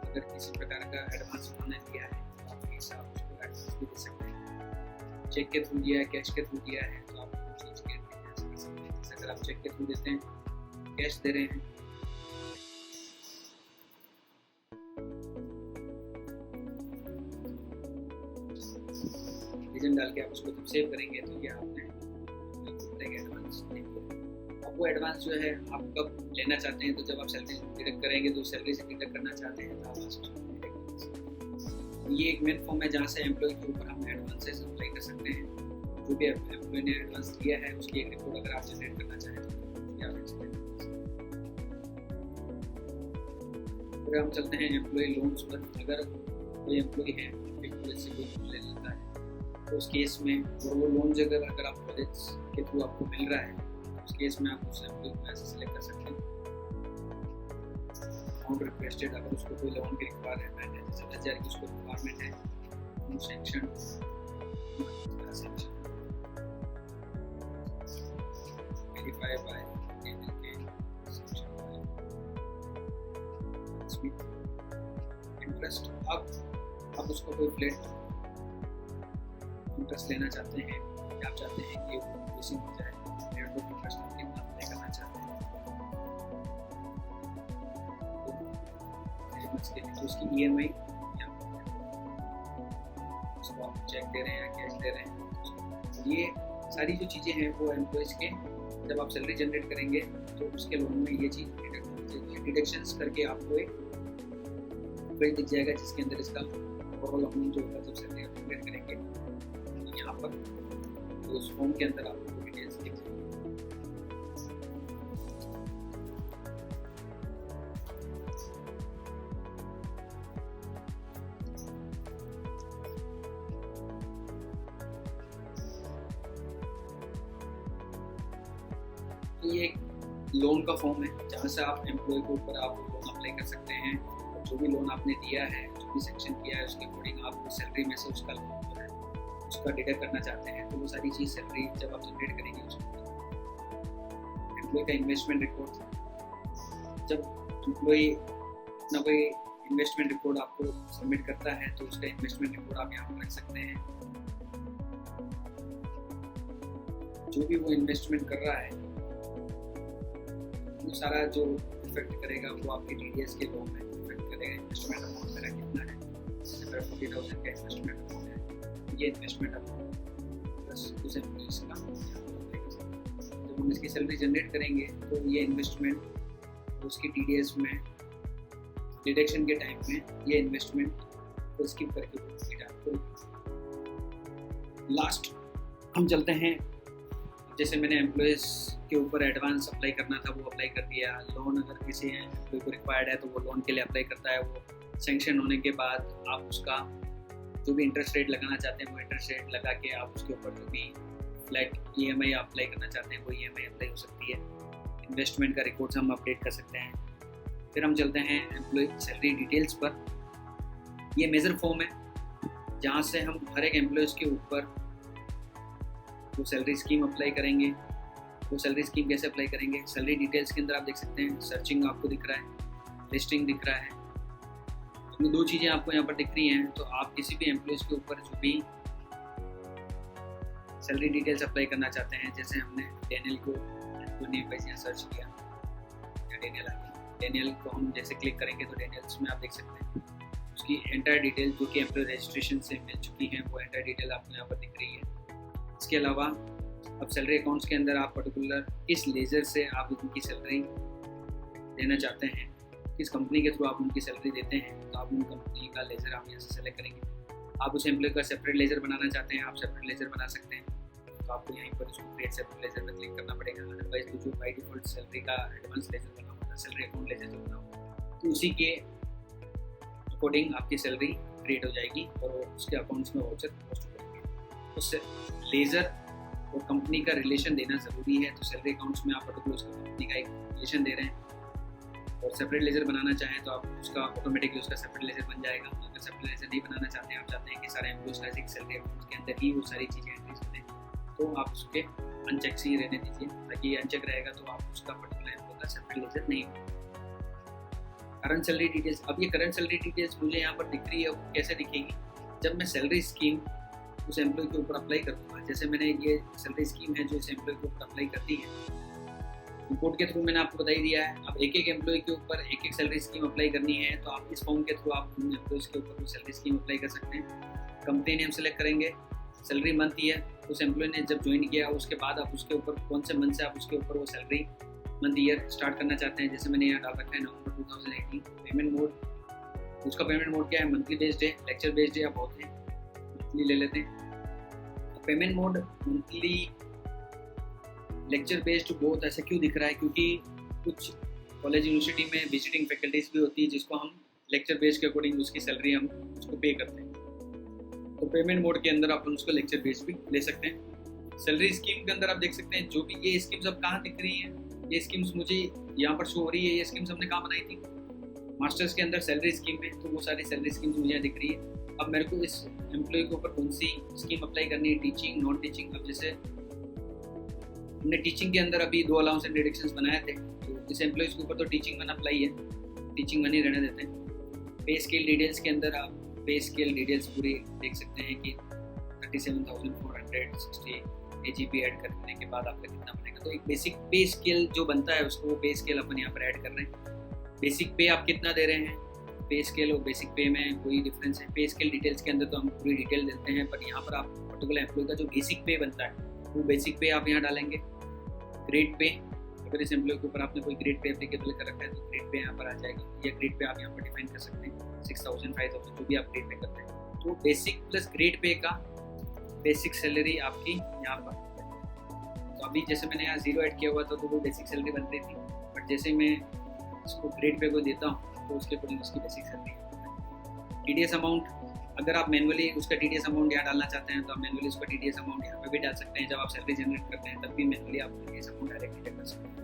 S1: अगर किसी प्रकार का एडवांस उन्होंने दिया है तो आप हिसाब उसको एडवांस भी दे सकते हैं। चेक के थ्रू दिया है, कैश के थ्रू दिया है तो आप चीज़ के कर सकते हैं। जैसे अगर आप चेक के थ्रू देते हैं, कैश दे रहे हैं डाल के आप उसको जब सेव करेंगे तो ये आपने एडवांस आपको वो एडवांस जो है आप कब लेना चाहते हैं, तो जब आप सैलरी डिडक्ट करेंगे तो सैलरी से डिडक्ट करना चाहते हैं तो आप उसको डिडक्ट कर सकते हैं। ये एक मेन फॉर्म है जहाँ से एम्प्लॉय के ऊपर हम एडवांसेस अप्लाई कर सकते हैं। जो भी एम्प्लॉय ने एडवांस दिया है उसकी एक रिपोर्ट अगर आप जनरेट करना चाहें तो आप जनरेट कर सकते हैं। फिर हम चलते हैं एम्प्लॉय लोन्स पर। अगर कोई एम्प्लॉय है एम्प्लॉय से कोई लोन ले लेता है तो उस केस में वो लोन अगर आप कॉलेज के थ्रू आपको मिल रहा है, उस केस में आप उस एम्प्लॉय को ऐसे सेलेक्ट कर सकते हैं। अमाउंट रिक्वेस्टेड, अगर उसको कोई लोन की रिक्वायरमेंट है, जैसे 10,000 की उसको रिक्वायरमेंट है, सैंक्शन वेरीफाई बाय इंटरेस्ट। आप उसको कोई फ्लैट इंटरेस्ट लेना चाहते हैं या आप चाहते हैं कि वो इंक्रीजिंग हो जाए, रेट ऑफ इंटरेस्ट कितना अप्लाई करना चाहते हैं तो उसकी EMI उसको आप चेक दे रहे हैं या कैश दे रहे हैं। ये सारी जो चीज़ें हैं वो एम्प्लॉयज़ के जब आप सैलरी जनरेट करेंगे तो उसके लोन में ये चीज़ डिडक्शंस करके आपको एक पेज दिख जाएगा जिसके अंदर इसका ओवरऑल अमाउंट जो होगा जब सैलरी जनरेट करेंगे यहाँ पर तो उस फॉर्म के अंदर आपको डिटेल्स दिख जाएगी। ये एक लोन का फॉर्म है जहाँ से आप एम्प्लॉय के ऊपर आप लोन अप्लाई कर सकते हैं। और जो भी लोन आपने दिया है, जो भी सेक्शन किया है, उसके अकॉर्डिंग आप सैलरी में से उसका लोन जो है उसका डिडक्ट करना चाहते हैं तो वो सारी चीज़ सैलरी जब आप जनरेट करेंगे उसको। एम्प्लॉय का इन्वेस्टमेंट रिपोर्ट, जब एम्प्लॉय अपना कोई इन्वेस्टमेंट रिपोर्ट आपको सबमिट करता है तो उसका इन्वेस्टमेंट रिपोर्ट आप यहाँ पर रख सकते हैं। जो भी वो इन्वेस्टमेंट कर रहा है वो सारा जो इफेक्ट करेगा वो आपके TDS के लोन में इफेक्ट करेगा। इन्वेस्टमेंट अमाउंट मेरा कितना है, अगर 40,000 का इन्वेस्टमेंट अमाउंट है, ये इन्वेस्टमेंट अमाउंट प्लस उस एम्प्लॉइज का जब हम इसकी सैलरी जनरेट करेंगे तो ये इन्वेस्टमेंट उसकी TDS में डिडक्शन के टाइम में ये इन्वेस्टमेंट को स्किप करके आपको। लास्ट हम चलते हैं, जैसे मैंने एम्प्लॉयज़ के ऊपर एडवांस अप्लाई करना था वो अप्लाई कर दिया। लोन अगर किसी एम्प्लॉय को रिक्वायर्ड है तो वो लोन के लिए अप्लाई करता है। वो सेंक्शन होने के बाद आप उसका जो भी इंटरेस्ट रेट लगाना चाहते हैं वो इंटरेस्ट रेट लगा के आप उसके ऊपर जो भी फ्लैट EMI अप्लाई करना चाहते हैं वो EMI अप्लाई हो सकती है। इन्वेस्टमेंट का रिकॉर्ड्स हम अपडेट कर सकते हैं। फिर हम चलते हैं एम्प्लॉय सैलरी डिटेल्स पर। ये मेजर फॉर्म है जहाँ से हम हर एक एम्प्लॉयज़ के ऊपर वो सैलरी स्कीम अप्लाई करेंगे। वो सैलरी स्कीम कैसे अप्लाई करेंगे, सैलरी डिटेल्स के अंदर आप देख सकते हैं सर्चिंग आपको दिख रहा है, लिस्टिंग दिख रहा है। ये दो चीज़ें आपको यहाँ पर दिख रही हैं। तो आप किसी भी एम्प्लॉयज़ के ऊपर जो भी सैलरी डिटेल्स अप्लाई करना चाहते हैं, जैसे हमने डेनियल को नेम वाइज यहाँ सर्च किया या डेनियल आ गया, डेनियल को हम जैसे क्लिक करेंगे तो डेनियल्स में आप देख सकते हैं उसकी एंटायर डिटेल जो कि एम्प्लॉय रजिस्ट्रेशन से मिल चुकी है वो एंटायर डिटेल आपको यहाँ पर दिख रही है। इसके अलावा अब सैलरी अकाउंट्स के अंदर आप पर्टिकुलर किस लेजर से आप उनकी सैलरी देना चाहते हैं, किस कंपनी के थ्रू आप उनकी सैलरी देते हैं, तो आप उन कंपनी का लेजर आप यहाँ से सेलेक्ट करेंगे। आप उस एम्प्लॉय का सेपरेट लेजर बनाना चाहते हैं, आप सेपरेट लेजर बना सकते हैं। तो आपको यहीं पर उसको क्रिएट सेपरेट लेजर पर क्लिक करना पड़ेगा। अदरवाइज तो जो बाई डिफॉल्ट सैलरी का एडवांस लेजर बना होगा, सैलरी अकाउंट लेजर जो बना होगा, तो उसी के अकॉर्डिंग आपकी सैलरी क्रिएट हो जाएगी और उसके अकाउंट्स में वाउचर पोस्ट हो जाएंगे। उससे लेजर और कंपनी का रिलेशन देना ज़रूरी है। तो सैलरी अकाउंट्स में आप पर्टिकुलर उसका कंपनी का एक रिलेशन दे रहे हैं और सेपरेट लेजर बनाना चाहें तो आप उसका ऑटोमेटिकली उसका सेपरेट लेजर बन जाएगा। अगर सेपरेट लेजर नहीं बनाना चाहते हैं, आप चाहते हैं कि सारे एम्प्लॉयज़ का एक सैलरी अकाउंट के अंदर ही वो सारी चीज़ें एंट्रीज बने, तो आप उसके अनचेक से ही रहने दीजिए, ताकि ये अनचेक रहेगा तो आप उसका पर्टिकुलर एम्प्लॉय का सेपरेट लेजर नहीं होगा। करंट सैलरी डिटेल्स, अब ये करंट सैलरी डिटेल्स मुझे यहाँ पर दिख रही है, वो कैसे दिखेगी, जब मैं सैलरी स्कीम उस एम्प्लॉय के ऊपर अप्लाई करूँगा। जैसे मैंने ये सैलरी स्कीम है जो इस एम्प्लॉय के ऊपर अप्लाई करती है, रिपोर्ट के थ्रू मैंने आपको बता ही दिया है। अब एक एक एम्प्लॉय के ऊपर एक एक सैलरी स्कीम अप्लाई करनी है, तो आप इस फॉर्म के थ्रू आप उन एम्प्लॉयज़ के ऊपर सैलरी स्कीम अप्लाई कर सकते हैं। कंपनी नेम सेलेक्ट करेंगे, सैलरी मंथ ही है, उस एम्प्लॉय ने जब ज्वाइन किया उसके बाद आप उसके ऊपर कौन से मंथ से आप उसके ऊपर वो सैलरी मंथ ईयर स्टार्ट करना चाहते हैं, जैसे मैंने यहाँ डाल रखा है नवंबर 2018। पेमेंट मोड, उसका पेमेंट मोड क्या है, मंथली बेस्ड है, लेक्चर बेस्ड है, या बहुत है, मंथली ले लेते हैं। Payment mode monthly lecture based बहुत ऐसा क्यों दिख रहा है, क्योंकि कुछ कॉलेज यूनिवर्सिटी में विजिटिंग फैकल्टीज भी होती है जिसको हम लेक्चर बेस्ड के अकॉर्डिंग उसकी सैलरी हम उसको पे करते हैं। तो पेमेंट मोड के अंदर अपन उसको लेक्चर बेस्ड भी ले सकते हैं। सैलरी स्कीम के अंदर आप देख सकते हैं जो भी ये स्कीम्स अब कहाँ दिख रही हैं, ये स्कीम्स मुझे यहाँ पर शो हो रही है। ये स्कीम्स हमने कहाँ बनाई थी, मास्टर्स के अंदर सैलरी स्कीम में, तो वो सारी सैलरी स्कीम्स मुझे यहाँ दिख रही है। अब मेरे को इस एम्प्लॉय के ऊपर कौन सी स्कीम अप्लाई करनी है, टीचिंग, नॉन टीचिंग। अब जैसे हमने टीचिंग के अंदर अभी 2 अलाउंस एंड डिडक्शंस बनाए थे, तो इस एम्प्लॉयज़ के ऊपर तो टीचिंग वन अप्लाई है, टीचिंग वन ही रहने देते हैं। पे स्केल डिटेल्स के अंदर आप पे स्केल डिटेल्स पूरी देख सकते हैं कि 37,460 AGP ऐड करने के बाद आपका कितना बनेगा। तो एक बेसिक पे स्केल जो बनता है उसको पे स्केल अपन यहाँ पर ऐड कर रहे हैं। बेसिक पे आप कितना दे रहे हैं, पे स्केल और बेसिक पे में कोई डिफरेंस है। पे स्केल डिटेल्स के अंदर तो हम पूरी डिटेल देते हैं, पर यहाँ पर आप पर्टिकुलर एम्प्लॉय का जो बेसिक पे बनता है वो बेसिक पे आप यहाँ डालेंगे। ग्रेड पे, अगर इस एम्प्लॉय के ऊपर आपने कोई ग्रेड पे एप्लीकेबल कर रखा है तो ग्रेड पे यहाँ पर आ जाएगा, या ग्रेड पे आप यहाँ पर डिफाइन कर सकते हैं 6,000 5,000 जो भी आप ग्रेड पे करते हैं। तो बेसिक प्लस ग्रेड पे का बेसिक सैलरी आपकी यहाँ पर। तो अभी जैसे मैंने यहाँ 0 ऐड किया हुआ था तो वो बेसिक सैलरी बन रही थी, बट जैसे मैं इसको ग्रेड पे को देता हूँ तो उसके अकॉर्डिंग उसकी बेसिक सैलरी। TDS अमाउंट, अगर आप मैनुअली उसका TDS अमाउंट यहाँ डालना चाहते हैं तो आप मैनुअली उसका TDS अमाउंट यहाँ पे भी डाल सकते हैं। जब आप सैलरी जनरेट करते हैं तब भी मैनुअली आप TDS अमाउंट डायरेक्टली कर सकते हैं।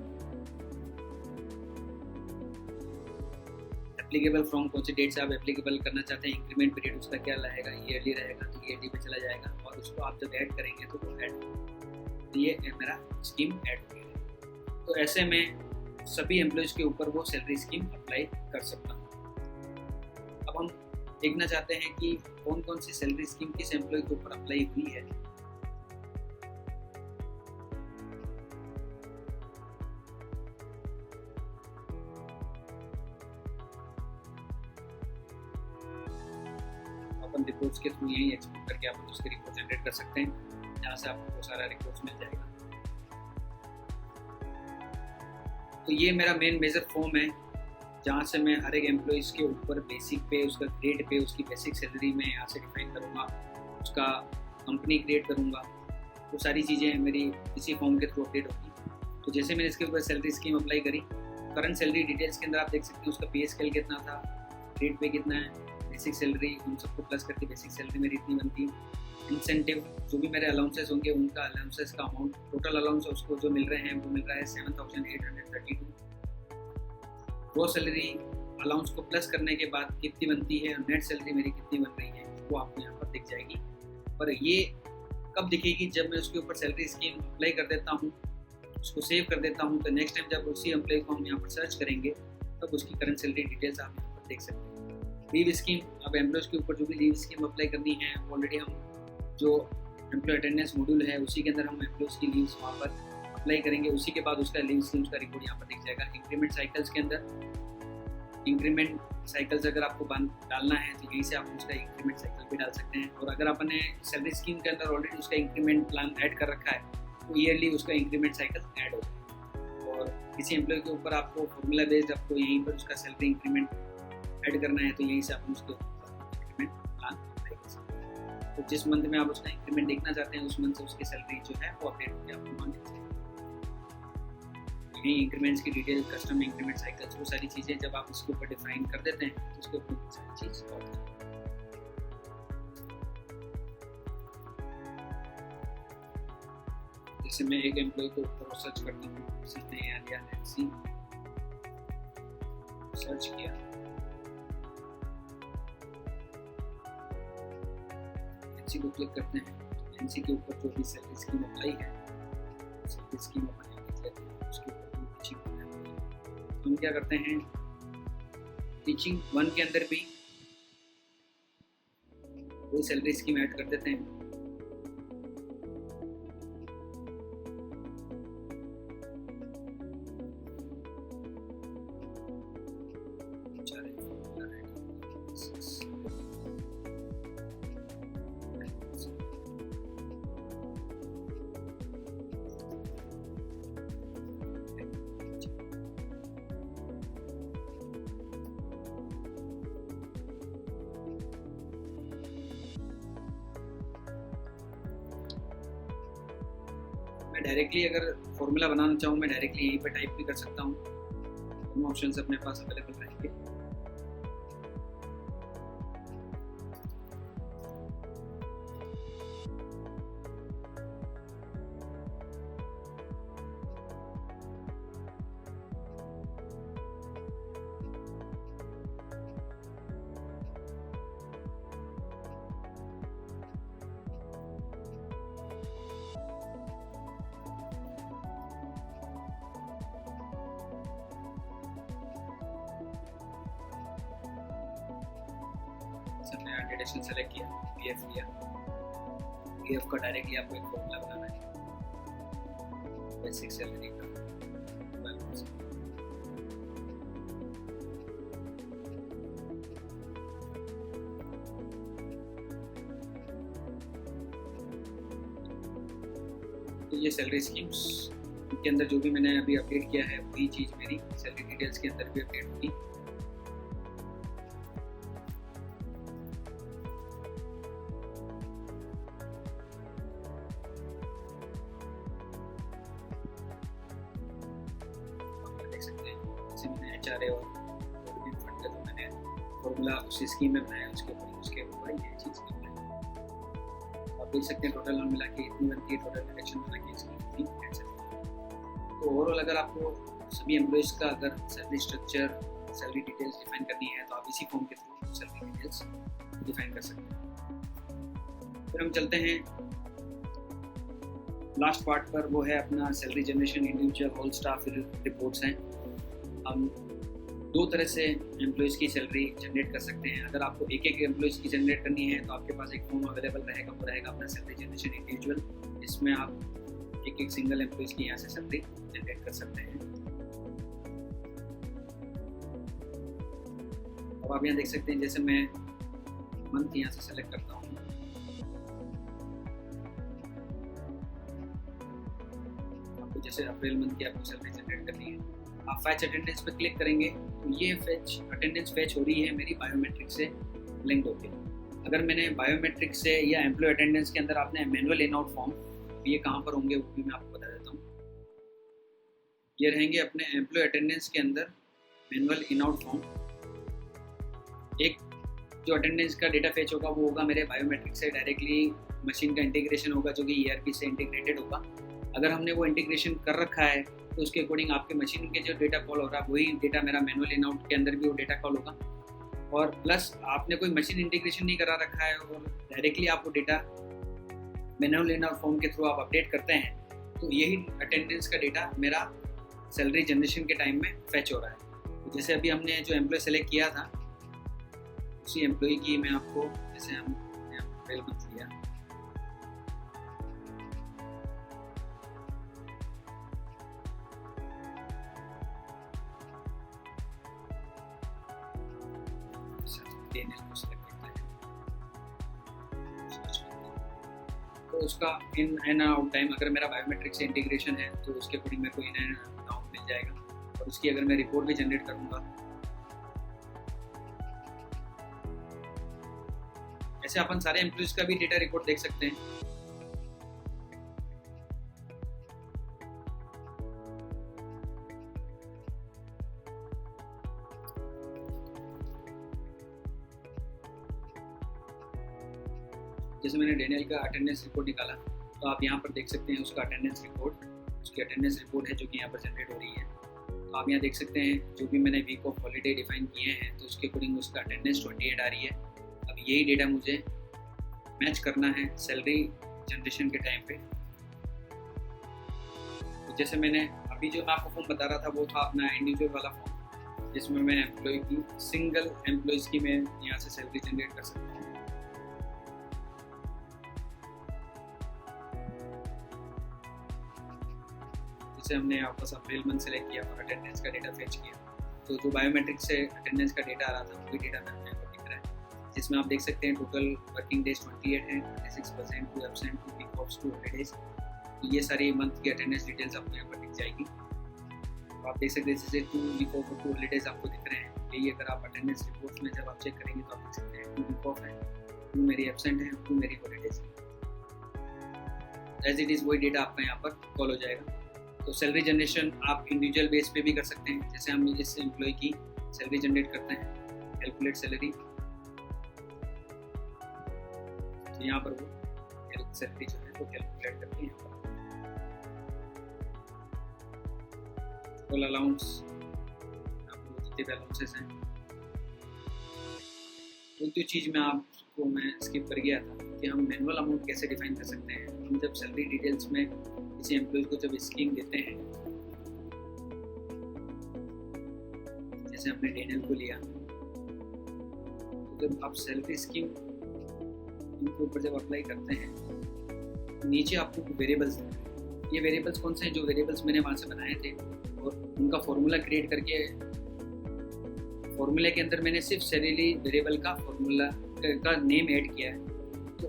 S1: एप्लीकेबल फ्रॉम कौन सी डेट से आप एप्लीकेबल करना चाहते हैं, इंक्रीमेंट पीरियड उसका क्या रहेगा, ईयरली रहेगा तो ईयरली पे चला जाएगा, और उसको आप जब ऐड करेंगे तो वो ऐड, तो ये मेरा स्कीम ऐड हो गया। तो ऐसे में सभी एम्प्लॉयज़ के ऊपर वो सैलरी स्कीम अप्लाई कर सकता हूँ। अब हम देखना चाहते हैं कि कौन कौन सी सैलरी स्कीम किस एम्प्लॉय के ऊपर अप्लाई हुई है। अपन रिपोर्ट्स के थ्रू यही एक्सपोर्ट करके आप उसके रिपोर्ट जनरेट कर सकते हैं, जहाँ से आपको सारा रिपोर्ट्स मिल जाएगा। तो ये मेरा मेन मेजर फॉर्म है जहाँ से मैं हर एक एम्प्लॉइज़ के ऊपर बेसिक पे, उसका ग्रेड पे, उसकी बेसिक सैलरी में यहाँ से डिफाइन करूँगा, उसका कंपनी क्रिएट करूँगा। वो सारी चीज़ें मेरी इसी फॉर्म के थ्रू अपडेट होगी। तो जैसे मैंने इसके ऊपर सैलरी स्कीम अप्लाई करी, करंट सैलरी डिटेल्स के अंदर आप देख सकते हैं उसका पे स्केल कितना था, ग्रेड पे कितना है, बेसिक सैलरी, उन सबको प्लस करके बेसिक सैलरी मेरी इतनी बनती है। इंसेंटिव, जो भी मेरे अलाउंसेस होंगे उनका अलाउंसेस का अमाउंट, टोटल अलाउंस उसको जो मिल रहे हैं वो मिल रहा है 7,832। ग्रॉस सैलरी अलाउंस को प्लस करने के बाद कितनी बनती है और नेट सैलरी मेरी कितनी बन रही है वो आपको यहाँ पर दिख जाएगी। पर ये कब दिखेगी, जब मैं उसके ऊपर सैलरी स्कीम अप्लाई कर देता हूँ, उसको सेव कर देता हूँ, तो नेक्स्ट टाइम जब उसी एम्प्लॉय को हम यहाँ पर सर्च करेंगे तब उसकी करंट सैलरी डिटेल्स आप यहाँ पर देख सकते हैं। लीव स्कीम, अब एम्प्लॉयज़ के ऊपर जो भी लीव स्कीम अप्लाई करनी है ऑलरेडी हम जो एम्प्लॉय अटेंडेंस मॉड्यूल है उसी के अंदर हम एम्प्लॉयज़ की लीव्स वहाँ पर अप्लाई करेंगे, उसी के बाद उसका लीव स्कीम्स का रिपोर्ट यहाँ पर दिख जाएगा। इंक्रीमेंट साइकिल्स के अंदर इंक्रीमेंट साइकिल्स अगर आपको डालना है तो यहीं से आप उसका इंक्रीमेंट साइकिल भी डाल सकते हैं। और अगर आपने सैलरी स्कीम के अंदर ऑलरेडी उसका इंक्रीमेंट प्लान ऐड कर रखा है तो ईयरली उसका इंक्रीमेंट साइकिल ऐड होगा। और किसी एम्प्लॉय के ऊपर आपको फॉर्मूला बेस्ड आपको यहीं पर उसका सैलरी इंक्रीमेंट ऐड करना है तो यहीं से आप उसके इंक्रीमेंट प्लान अप्लाई कर सकते हैं। तो जिस मंथ में आप उसका इंक्रीमेंट देखना चाहते हैं उस मंथ से उसकी सैलरी जो है वो अपडेट होकर आपको मान लीजिए। इंक्रीमेंट्स की डिटेल, कस्टम इंक्रीमेंट साइकिल्स, वो सारी चीज़ें जब आप उसके ऊपर डिफाइन कर देते हैं तो उसके ऊपर सारी चीज़ होती है। जैसे मैं एक एम्प्लॉय को ऊपर सर्च करता हूँ, सीखने या लिया नैन्सी, सर्च किया, नैन्सी को क्लिक करते हैं। नैन्सी के ऊपर जो भी सैलरी स्कीम अप्लाई है, सैलरी स्कीम अप्लाई कर लेते हैं, उसके ऊपर हम क्या करते हैं, टीचिंग वन के अंदर भी वो सैलरी स्कीम ऐड कर देते हैं। डायरेक्टली अगर फॉर्मूला बनाना चाहूँ मैं डायरेक्टली यहीं पर टाइप भी कर सकता हूँ। दोनों ऑप्शन अपने पास अवेलेबल रहेंगे। मैंने डिडक्शन सेलेक्ट किया, पीएफ लिया। पीएफ का डायरेक्टली आपको एक फॉर्मूला बनाना है बेसिक सैलरी का। तो ये सैलरी स्कीम्स के अंदर जो भी मैंने अभी अपडेट किया है वही चीज़ मेरी सैलरी डिटेल्स के अंदर भी अपडेट होगी। HRA और प्रोविडेंट फंड का जो मैंने फॉर्मूला उसी स्कीम में बनाया उसके ऊपर ये चीज़ की है। आप देख सकते हैं टोटल हम मिला के इतनी बनती है, टोटल डिडक्शन बना के इसकी कैसे। तो ओवरऑल अगर आपको सभी एम्प्लॉइज़ का अगर salary structure, salary details define करनी है तो आप इसी फॉर्म के थ्रू सैलरी डिटेल्स डिफाइन कर सकते हैं। फिर हम चलते हैं लास्ट पार्ट पर, वो है अपना salary generation individual whole staff reports हैं। हम दो तरह से एम्प्लॉइज़ की सैलरी जनरेट कर सकते हैं। अगर आपको एक एक एम्प्लॉइज़ की जनरेट करनी है तो आपके पास एक फॉर्म अवेलेबल रहेगा, वो रहेगा अपना सैलरी जनरेशन इंडिविजुअल। इसमें आप एक एक सिंगल एम्प्लॉइज़ की यहाँ से सैलरी जनरेट कर सकते हैं। अब आप यहाँ देख सकते हैं, जैसे मैं मंथ यहाँ से सेलेक्ट करता हूँ, आपको जैसे अप्रैल मंथ की आपको सैलरी जनरेट करनी है, आप फैच अटेंडेंस पे क्लिक करेंगे तो ये अटेंडेंस फैच हो रही है मेरी बायोमेट्रिक से लिंक होकर। अगर मैंने बायोमेट्रिक से या एम्प्लॉय अटेंडेंस के अंदर आपने मैनुअल इन आउट फॉर्म, ये कहाँ पर होंगे वो भी मैं आपको बता देता हूँ। ये रहेंगे अपने एम्प्लॉय अटेंडेंस के अंदर मैनुअल इन आउट फॉर्म। एक जो अटेंडेंस का डेटा फैच होगा वो होगा मेरे बायोमेट्रिक से डायरेक्टली मशीन का इंटीग्रेशन होगा जो कि ERP से इंटीग्रेटेड होगा। अगर हमने वो इंटीग्रेशन कर रखा है तो उसके अकॉर्डिंग आपके मशीन के जो डेटा कॉल हो रहा है वही डेटा मेरा मैनुअल इन आउट के अंदर भी वो डेटा कॉल होगा। और प्लस आपने कोई मशीन इंटीग्रेशन नहीं करा रखा है और डायरेक्टली आप वो data manual in out form के थ्रू आप अपडेट करते हैं तो यही अटेंडेंस का डेटा मेरा सैलरी जनरेशन के टाइम में फैच हो रहा है। तो जैसे अभी हमने जो एम्प्लॉय सेलेक्ट किया था उसी एम्प्लॉय की मैं आपको, जैसे हम अप्रैल मंथ लिया, तो उसका इन एंड आउट टाइम अगर मेरा बायोमेट्रिक से इंटीग्रेशन है तो उसके अकॉर्डिंग मेरे को इन एंड आउट मिल जाएगा। और उसकी अगर मैं रिपोर्ट भी जनरेट करूँगा, ऐसे अपन सारे एम्प्लॉइज का भी डेटा रिपोर्ट देख सकते हैं। जैसे मैंने डेनियल का अटेंडेंस रिपोर्ट निकाला तो आप यहाँ पर देख सकते हैं उसका अटेंडेंस रिपोर्ट, उसकी अटेंडेंस रिपोर्ट है जो कि यहाँ पर जनरेट हो रही है। तो आप यहाँ देख सकते हैं जो भी मैंने वीक ऑफ हॉलीडे डिफाइन किए हैं तो उसके अकॉर्डिंग उसका अटेंडेंस 28 आ रही है। अब यही डेटा मुझे मैच करना है सैलरी जनरेशन के टाइम पे। तो जैसे मैंने अभी जो मैं आपको फॉर्म बता रहा था वो था अपना इंडिविजुअल वाला फॉर्म, जिसमें मैं एम्प्लॉय की सिंगल एम्प्लॉयज़ की मैं यहाँ से सैलरी जनरेट कर सकता हूँ। जैसे हमने वापस अप्रैल मंथ सेलेक्ट किया और अटेंडेंस का डेटा फेच किया तो जो बायोमेट्रिक से अटेंडेंस का डेटा आ रहा था वही डेटा मेरे यहाँ पर दिख रहा है, जिसमें आप देख सकते हैं टोटल वर्किंग डेज 28 है, 26% two absent, 2 week offs, 2 holidays. तो ये सारी मंथ की अटेंडेंस डिटेल्स आपको यहाँ पर दिख जाएगी। तो आप देख सकते हैं जैसे 2 वीक ऑफ और 2 हॉलीडेज आपको दिख रहे हैं। यही अगर आप अटेंडेंस रिपोर्ट में जब आप चेक करेंगे तो आप देख सकते हैं 2 वीक ऑफ है, 2 मेरी एब्सेंट है, 2 मेरी हॉलीडेज है। एज इट इज़ वही डेटा आपका यहाँ पर कॉल हो जाएगा। तो सैलरी जनरेशन आप इंडिविजुअल बेस पे भी कर सकते हैं, जैसे हम इस एम्प्लॉय की सैलरी जनरेट करते हैं, कैलकुलेट सैलरी, तो यहाँ पर वो सैलरी जो है वो कैलकुलेट करते हैं। यहाँ पर ऑल अलाउंस, आपको जितने भी अलाउंसेस हैं, तो जो चीज़ में आपको मैं स्किप कर गया था कि हम मैनुअल अमाउंट कैसे डिफाइन कर सकते हैं। हम जब सैलरी डिटेल्स में किसी एम्प्लॉय को जब स्कीम देते हैं, जैसे हमने डेनियल को लिया, तो जब आप सैलरी स्कीम इनके ऊपर जब अप्लाई करते हैं, नीचे आपको वेरिएबल्स, ये वेरिएबल्स कौन से हैं, जो वेरिएबल्स मैंने वहाँ से बनाए थे और उनका फॉर्मूला क्रिएट करके, फॉर्मूले के अंदर मैंने सिर्फ सैलरी वेरिएबल का फॉर्मूला का नेम ऐड किया है। तो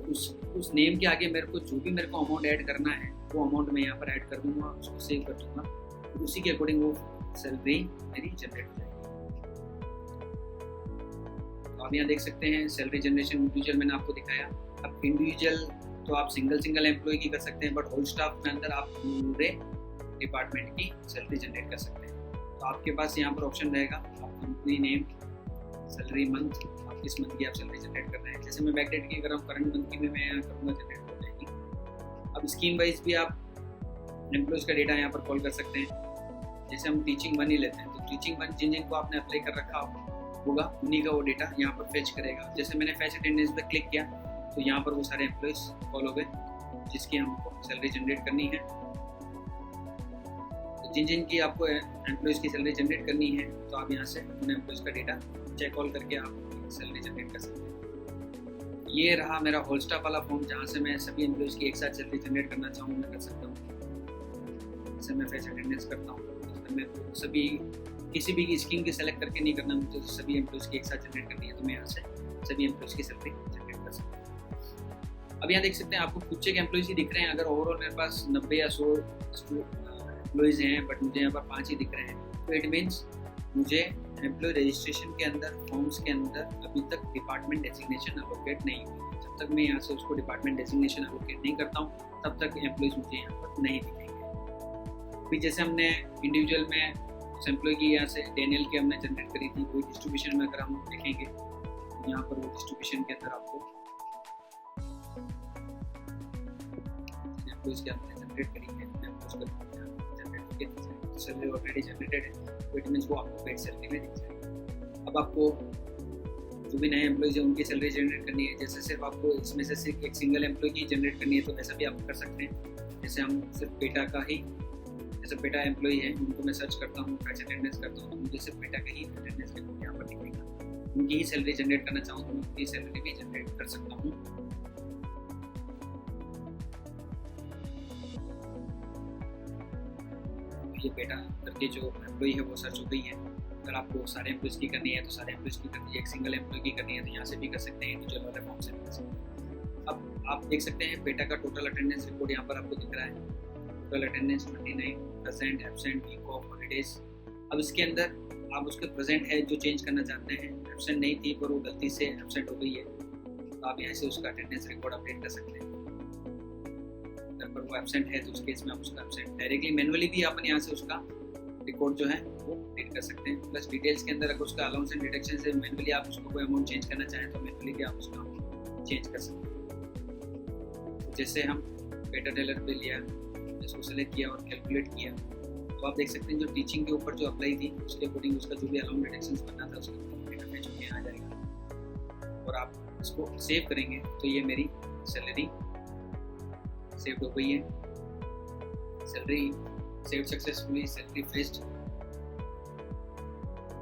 S1: उस नेम के आगे मेरे को जो भी मेरे को अमाउंट ऐड करना है वो अमाउंट मैं यहाँ पर ऐड कर दूँगा, उसको सेव कर दूँगा, तो उसी के अकॉर्डिंग वो सैलरी मेरी जनरेट हो जाएगी। तो आप यहाँ देख सकते हैं सैलरी जनरेशन इंडिविजुअल मैंने आपको दिखाया। अब इंडिविजुअल तो आप सिंगल एम्प्लॉय की कर सकते हैं, बट होल स्टाफ के अंदर आप पूरे डिपार्टमेंट की सैलरी जनरेट कर सकते हैं। तो आपके पास यहाँ पर ऑप्शन रहेगा, आप कंपनी नेम, सैलरी मंथ, आप किस मंथ की आप सैलरी जनरेट कर रहे हैं। जैसे मैं बैक डेट की कर रहा हूँ, करंट मंथ की मैं यहाँ करूँगा, जनरेट हो जाएगी। अब स्कीम वाइज भी आप एम्प्लॉयज़ का डेटा यहाँ पर कॉल कर सकते हैं। जैसे हम टीचिंग 1 ही लेते हैं, तो टीचिंग 1 जिन को आपने अप्लाई कर रखा होगा उन्हीं का वो डेटा यहाँ पर फेच करेगा। जैसे मैंने फेच अटेंडेंस पर क्लिक किया तो यहाँ पर वो सारे एम्प्लॉयज़ कॉल हो गए जिसकी हमको सैलरी जनरेट करनी है। तो जिन की आपको एम्प्लॉयज़ की सैलरी जनरेट करनी है, तो आप यहाँ से उन एम्प्लॉयज़ का डेटा चेक कॉल करके आप सैलरी जनरेट कर सकते हैं। ये रहा मेरा होल स्टाफ वाला फॉर्म, जहाँ से मैं सभी एम्प्लॉयज़ की एक साथ सैलरी जनरेट करना चाहूँ मैं कर सकता हूँ। जैसे मैं फेच अटेंडेंस करता हूँ, तो मैं सभी किसी भी स्कीम की सेलेक्ट करके नहीं करना मुझे, तो सभी एम्प्लॉयज़ की एक साथ जनरेट करनी है, तो मैं यहाँ से सभी एम्प्लॉयज़ की सैलरी जनरेट कर सकता हूँ। अब यहाँ देख सकते हैं आपको कुछ एक एम्प्लॉयज़ ही दिख रहे हैं। अगर ओवरऑल मेरे पास 90 या 100 एम्प्लॉयज़ हैं, बट मुझे यहाँ पर 5 ही दिख रहे हैं, तो इट मीन्स मुझे एम्प्लॉय रजिस्ट्रेशन के अंदर फॉर्म्स के अंदर अभी तक डिपार्टमेंट डेजिग्नेशन एलोकेट नहीं हुई। जब तक मैं यहाँ से उसको डिपार्टमेंट डेजिग्नेशन एलोकेट नहीं करता हूँ, तब तक एम्प्लॉयज़ मुझे यहाँ पर नहीं दिखेंगे। फिर जैसे हमने इंडिविजुअल में उस एम्प्लॉय की यहाँ से डेनियल की हमने जनरेट करी थी, कोई डिस्ट्रीब्यूशन में अगर हम देखेंगे तो यहाँ पर वो डिस्ट्रीब्यूशन के अंदर आपको एम्प्लॉयज़ की हमने जनरेट करी है, तो सैलरी ऑलरेडी जनरेटेड है, तो इट मीन्स वो आपको पेड सैलरी में दिख जाएगी। अब आपको जो भी नए एम्प्लॉयज़ हैं उनकी सैलरी जनरेट करनी है, जैसे सिर्फ आपको इसमें से सिर्फ एक सिंगल एम्प्लॉय की जनरेट करनी है, तो वैसा भी आप कर सकते हैं। जैसे हम सिर्फ पेटा का ही, जैसे पेटा एम्प्लॉय है उनको मैं सर्च करता हूँ, फेच अटेंडेंस करता हूँ, तो मुझे सिर्फ पेटा का ही अटेंडेंस रिपोर्ट यहाँ पर दिखेगा। उनकी ही सैलरी जनरेट करना चाहूँ तो मैं उनकी सैलरी भी जनरेट कर सकता हूँ। ये पेटा करके जो एम्प्लॉय है वो सर्च हो गई है। अगर आपको सारे एम्प्लॉयज़ की करनी है तो सारे एम्प्लॉयज़ की करनी है, एक सिंगल एम्प्लॉय की करनी है तो यहाँ से भी कर सकते हैं, इंडिविजुअल वाले फॉर्म से भी कर सकते हैं। अब आप देख सकते हैं पेटा का टोटल अटेंडेंस रिपोर्ट यहाँ पर आपको दिख रहा है। Total attendance 29%, absent, week off, holidays. अब इसके अंदर आप उसके प्रेजेंट है जो चेंज करना चाहते हैं, एब्सेंट नहीं थी पर वो गलती से एब्सेंट हो गई है, तो आप यहाँ से उसका अटेंडेंस रिकॉर्ड अपडेट कर सकते हैं। अगर पर वो एब्सेंट है तो उस केस में आप उसका एब्सेंट डायरेक्टली मैनुअली भी अपन यहाँ से उसका रिकॉर्ड जो है वो अपडेट कर सकते हैं। प्लस डिटेल्स के अंदर अगर उसका अलाउंस एंड डिडक्शन से मैनुअली आप उसको कोई अमाउंट चेंज करना चाहें तो मैनुअली भी आप उसका चेंज कर सकते हैं। तो जैसे हम पेटा टेलर पे लिया, इसको सेलेक्ट किया और कैलकुलेट किया, तो आप देख सकते हैं जो टीचिंग के ऊपर जो अप्लाई थी उसके अकॉर्डिंग उसका जो भी अलाउंस डिडक्शन बनना था उसका डेटा में जो आ जाएगा, और आप इसको सेव करेंगे तो ये मेरी सैलरी सेव हो गई है। Salary save successfully, salary fetched.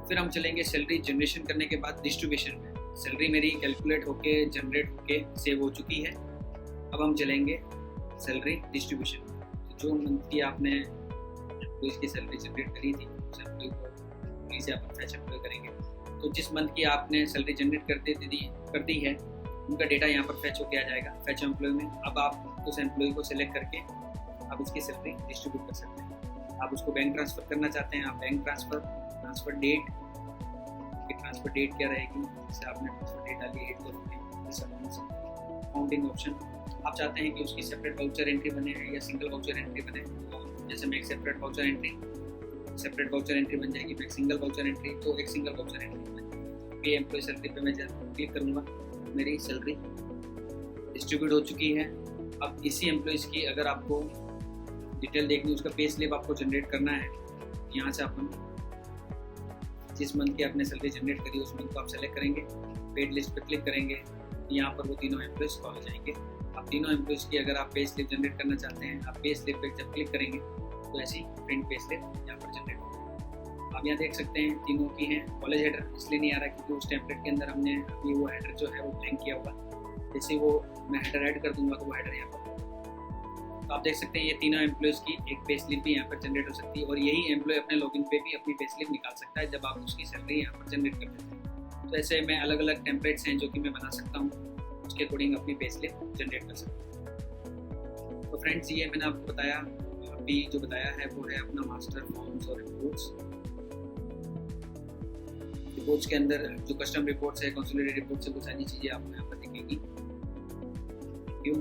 S1: फिर हम चलेंगे सैलरी जनरेशन करने के बाद डिस्ट्रीब्यूशन में। सैलरी मेरी कैलकुलेट होके जनरेट होके सेव हो चुकी है। अब हम चलेंगे सैलरी डिस्ट्रीब्यूशन में। तो जो मंथ की आपने एम्प्लॉयज़ की सैलरी जनरेट करी थी उस एम्प्लॉय को वहीं से आप फैच एम्प्लॉय करेंगे। तो जिस मंथ की आपने सैलरी जनरेट कर दी है उनका डेटा यहाँ पर फैच होके आ जाएगा फैच एम्प्लॉय में। अब आप उस एम्प्लॉय को सिलेक्ट करके आप इसकी सैलरी डिस्ट्रीब्यूट कर सकते हैं। आप उसको बैंक ट्रांसफ़र करना चाहते हैं, आप bank transfer date, transfer date क्या रहेगी, जैसे आपने ट्रांसफ़र डेट डाली 8 इस अमाउंट से अकाउंटिंग ऑप्शन। आप चाहते हैं कि उसकी सेपरेट वाउचर एंट्री बने या सिंगल वाउचर एंट्री बने, तो जैसे मैं एक सेपरेट वाउचर एंट्री बन जाएगी, मैं एक सिंगल वाउचर एंट्री, तो एक सिंगल वाउचर एंट्री बन जाएगी। पे एम्प्लॉय सैलरी पे मैं क्लिक करूँगा, मेरी सैलरी डिस्ट्रीब्यूट हो चुकी है। अब इसी एम्प्लॉयज़ की अगर आपको डिटेल देखनी, उसका पे स्लिप आपको जनरेट करना है, यहाँ से अपन जिस मंथ की आपने सैलरी जनरेट करी उस मंथ को आप सेलेक्ट करेंगे, पेड लिस्ट पर क्लिक करेंगे, यहाँ पर वो तीनों एम्प्लॉयज़ कॉल हो जाएंगे। आप तीनों एम्प्लॉयज़ की अगर आप पे स्लिप जनरेट करना चाहते हैं, आप पे स्लिप पर जब क्लिक करेंगे तो ऐसी प्रिंट पे स्लिप यहाँ पर जनरेट होगी। आप यहाँ देख सकते हैं तीनों की हैं। कॉलेज हेडर इसलिए नहीं आ रहा क्योंकि उस टेम्पलेट के अंदर हमने अभी वो हेडर जो है वो ब्लैंक किया हुआ। जैसे वो मैं हेडर ऐड कर दूंगा तो वो हेडर यहाँ पर, तो आप देख सकते हैं ये तीनों एम्प्लॉयज़ की एक पे स्लिप भी यहाँ पर जनरेट हो सकती है, और यही एम्प्लॉय अपने लॉगिन पे भी अपनी पे स्लिप निकाल सकता है जब आप उसकी सैलरी यहाँ पर जनरेट कर देते हैं। तो ऐसे मैं अलग अलग टेम्पलेट्स हैं जो कि मैं बना सकता हूँ, उसके अकॉर्डिंग अपनी पे स्लिप जनरेट कर सकता हूँ। तो फ्रेंड्स, ये मैंने आपको बताया, अभी जो बताया है वो है अपना मास्टर फॉर्म्स और रिपोर्ट्स के अंदर जो कस्टम रिपोर्ट्स है, कंसोलिडेटेड रिपोर्ट्स है, वो सारी चीज़ें आपको यहाँ पर दिखेगी। Thank you.